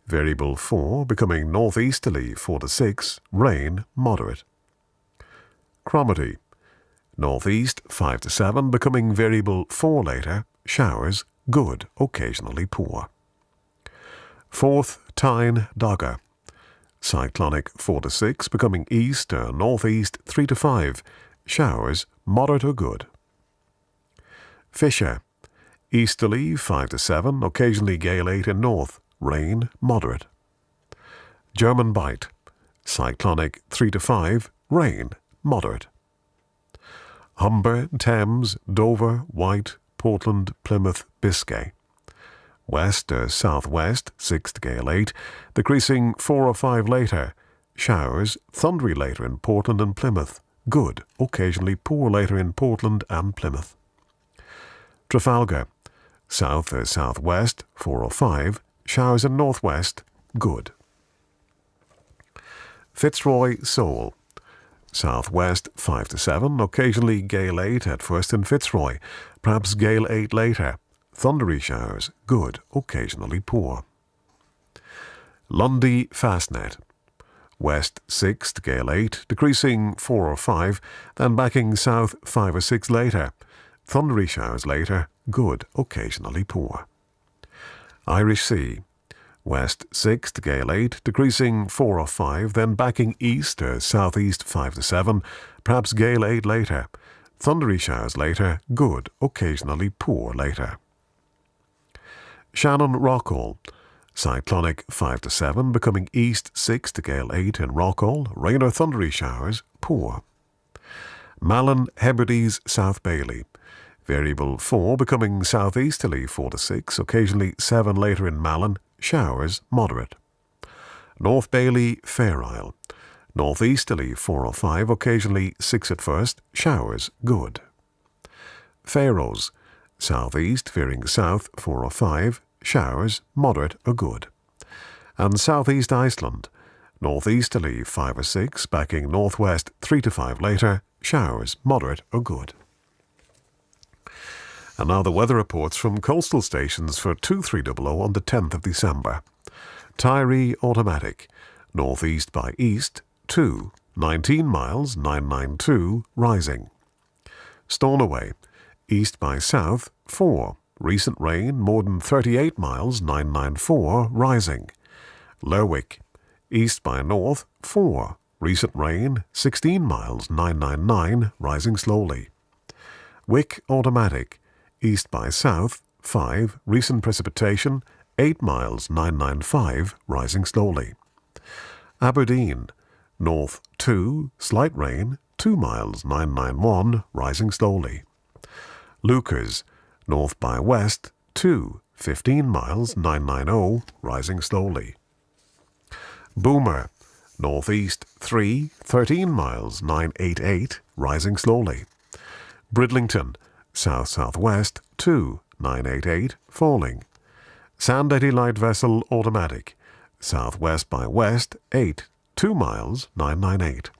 Variable 4, becoming northeasterly 4 to 6, rain, moderate. Cromarty. Northeast 5 to 7, becoming variable 4 later, showers, good, occasionally poor. Forth Tyne Dogger. Cyclonic 4 to 6, becoming east or northeast 3 to 5, showers, moderate or good. Fisher. Easterly 5 to 7, occasionally gale 8 in north, rain, moderate. German Bight. Cyclonic 3 to 5, rain, moderate. Humber, Thames, Dover, White, Portland, Plymouth, Biscay. West or southwest 6 to gale 8, decreasing 4 or 5 later. Showers, thundery later in Portland and Plymouth. Good, occasionally poor later in Portland and Plymouth. Trafalgar. South or southwest 4 or 5, showers in northwest. Good. Fitzroy Seoul. Southwest 5 to 7, occasionally gale 8 at first in Fitzroy, perhaps gale 8 later. Thundery showers, good, occasionally poor. Lundy Fastnet. West 6 to gale 8, decreasing 4 or 5, then backing south 5 or 6 later. Thundery showers later, good, occasionally poor. Irish Sea. West 6 to gale 8, decreasing 4 or 5, then backing east or southeast 5 to 7, perhaps gale 8 later. Thundery showers later, good, occasionally poor later. Shannon Rockall. Cyclonic 5 to 7, becoming east 6 to gale 8 in Rockall, rain or thundery showers, poor. Malin Hebrides South Bailey. Variable 4, becoming southeasterly 4 to 6, occasionally 7 later in Malin, showers, moderate. North Bailey Fair Isle. Northeasterly 4 or 5, occasionally 6 at first, showers, good. Faroes. Southeast veering south 4 or 5, showers, moderate or good. And southeast Iceland. Northeasterly 5 or 6, backing northwest 3 to 5 later, showers, moderate or good. And now the weather reports from coastal stations for 2300 on the 10th of December. Tyree Automatic. Northeast by east 2, 19 miles 992, rising. Stornoway. East by south 4, recent rain more than 38 miles 994, rising. Lerwick. East by north 4, recent rain 16 miles 999, rising slowly. Wick Automatic. East by south 5, recent precipitation 8 miles 995, rising slowly. Aberdeen. North 2, slight rain 2 miles 991, rising slowly. Lukers. North by west 2, 15 miles 990, rising slowly. Boomer. Northeast 3, 13 miles 988, rising slowly. Bridlington. South-southwest 2, 988, falling. Sandetti Light Vessel Automatic. Southwest by west 8, 2 miles 998.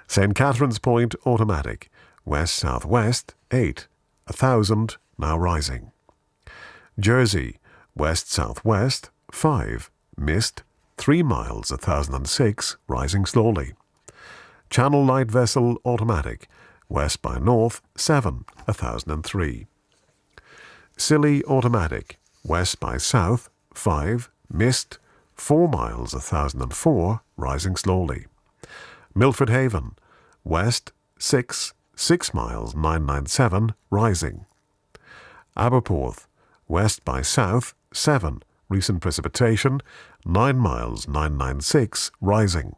St. Catherine's Point Automatic. West-southwest 8, 1,000, now rising. Jersey. West-southwest 5, mist 3 miles 1,006, rising slowly. Channel Light Vessel Automatic. West by north 7, 1,003. Scilly Automatic. West by south 5, mist 4 miles 1,004, rising slowly. Milford Haven. West 6, 6 miles 997, rising. Aberporth. West by south 7, recent precipitation 9 miles 996, rising.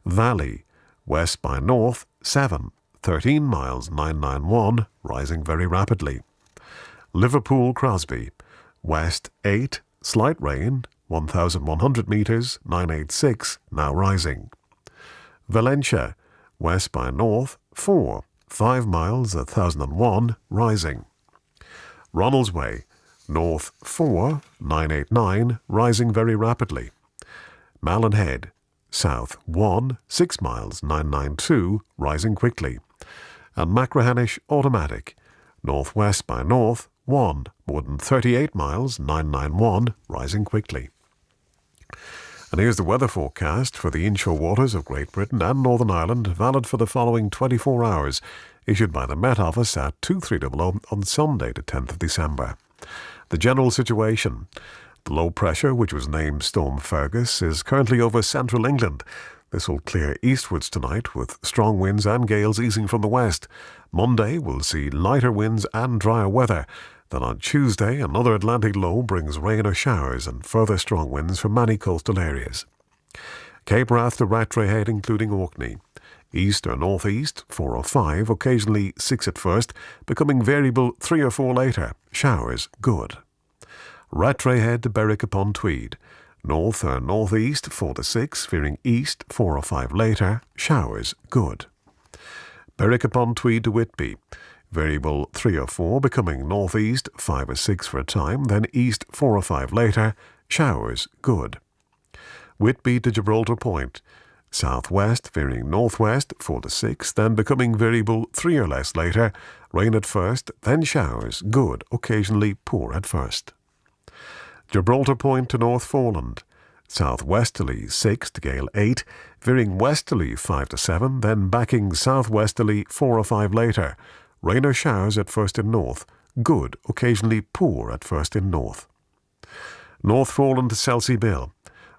Valley. West by north 7, 13 miles 991, rising very rapidly. Liverpool Crosby. West 8, slight rain 1,100 metres 986, now rising. Valencia. West by north 4, 5 miles 1,001, rising. Ronaldsway. North 4, 989, rising very rapidly. Malin Head. South 1, 6 miles 992, rising quickly. And Machrihanish Automatic. Northwest by north 1, more than 38 miles 991, rising quickly. And here's the weather forecast for the inshore waters of Great Britain and Northern Ireland, valid for the following 24 hours, issued by the Met Office at 2300 on Sunday, the 10th of December. The general situation. The low pressure, which was named Storm Fergus, is currently over central England. This will clear eastwards tonight, with strong winds and gales easing from the west. Monday will see lighter winds and drier weather. Then on Tuesday, another Atlantic low brings rain or showers and further strong winds from many coastal areas. Cape Wrath to Rattray Head, including Orkney. East or northeast, 4 or 5, occasionally 6 at first, becoming variable 3 or 4 later. Showers, good. Rattray Head to Berwick upon Tweed. North or northeast, 4 to 6, veering east 4 or 5 later. Showers, good. Berwick upon Tweed to Whitby. Variable 3 or 4, becoming northeast 5 or 6 for a time, then east 4 or 5 later. Showers, good. Whitby to Gibraltar Point. Southwest veering northwest 4 to 6, then becoming variable 3 or less later. Rain at first, then showers, good, occasionally poor at first. Gibraltar Point to North Foreland. Southwesterly 6 to gale 8, veering westerly 5 to 7, then backing southwesterly 4 or 5 later. Rain or showers at first in north. Good, occasionally poor at first in north. North Foreland to Selsey Bill.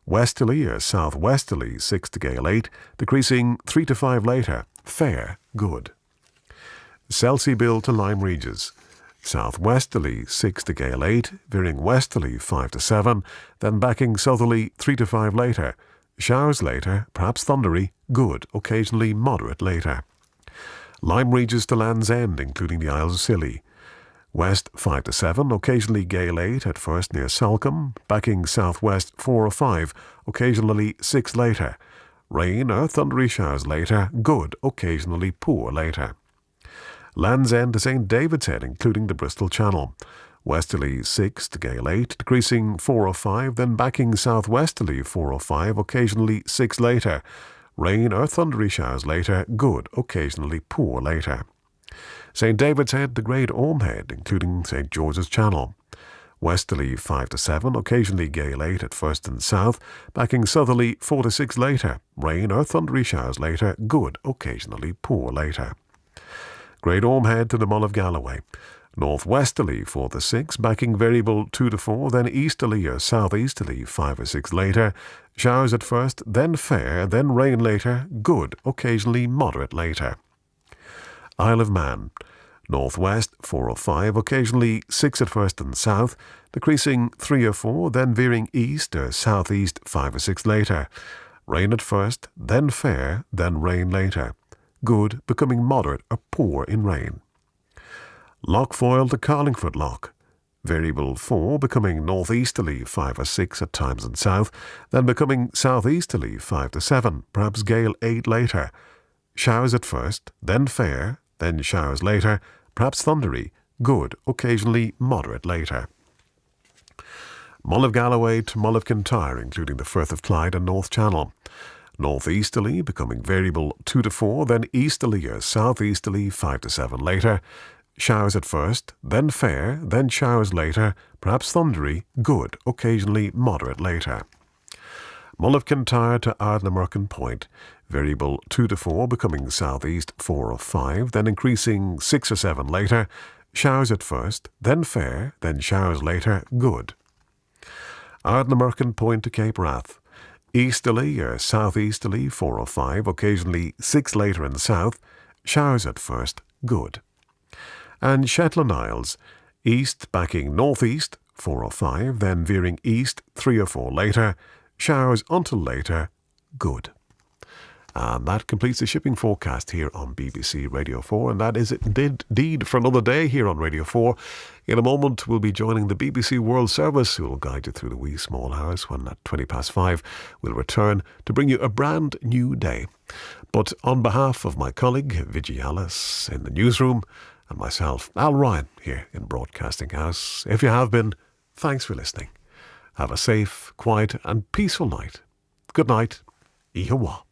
Westerly or southwesterly 6 to gale 8, decreasing 3 to 5 later. Fair, good. Selsey Bill to Lyme Regis. Southwesterly 6 to gale 8, veering westerly 5 to 7, then backing southerly 3 to 5 later. Showers later, perhaps thundery, good, occasionally moderate later. Lyme Regis to Land's End, including the Isles of Scilly. West 5 to 7, occasionally gale 8 at first near Salcombe, backing southwest 4 or 5, occasionally 6 later. Rain or thundery showers later, good, occasionally poor later. Land's End to St. David's Head, including the Bristol Channel. Westerly 6 to gale 8, decreasing 4 or 5, then backing southwesterly 4 or 5, occasionally 6 later. Rain or thundery showers later, good, occasionally poor later. St. David's Head to Great Orme Head, including St. George's Channel. Westerly 5 to 7, occasionally gale 8 at first and south, backing southerly 4 to 6 later. Rain or thundery showers later, good, occasionally poor later. Great Orme Head to the Mull of Galloway. Northwesterly 4 to 6, backing variable 2 to 4, then easterly or southeasterly 5 or 6 later. Showers at first, then fair, then rain later, good, occasionally moderate later. Isle of Man. Northwest 4 or 5, occasionally 6 at first and south, decreasing 3 or 4, then veering east or southeast 5 or 6 later. Rain at first, then fair, then rain later. Good, becoming moderate or poor in rain. Lochfoyle to Carlingford Loch. Variable 4, becoming northeasterly 5 or 6 at times and south, then becoming southeasterly 5 to 7, perhaps gale 8 later. Showers at first, then fair, then showers later, perhaps thundery, good, occasionally moderate later. Mull of Galloway to Mull of Kintyre, including the Firth of Clyde and North Channel. Northeasterly, becoming variable 2 to 4, then easterly or southeasterly 5 to 7 later. Showers at first, then fair, then showers later, perhaps thundery, good, occasionally moderate later. Mull of Kintyre to Ardnamurchan Point. Variable 2 to 4, becoming southeast 4 or 5, then increasing 6 or 7 later. Showers at first, then fair, then showers later, good. Ardnamurchan Point to Cape Wrath. Easterly or southeasterly 4 or 5, occasionally 6 later in south. Showers at first, good. And Shetland Isles. East backing northeast 4 or 5, then veering east 3 or 4 later. Showers until later, good. And that completes the shipping forecast here on BBC Radio 4. And that is it indeed for another day here on Radio 4. In a moment, we'll be joining the BBC World Service, who will guide you through the wee small hours when at 5:20 we'll return to bring you a brand new day. But on behalf of my colleague, Vigi Alice, in the newsroom, and myself, Al Ryan, here in Broadcasting House, if you have been, thanks for listening. Have a safe, quiet and peaceful night. Good night. Ihawa.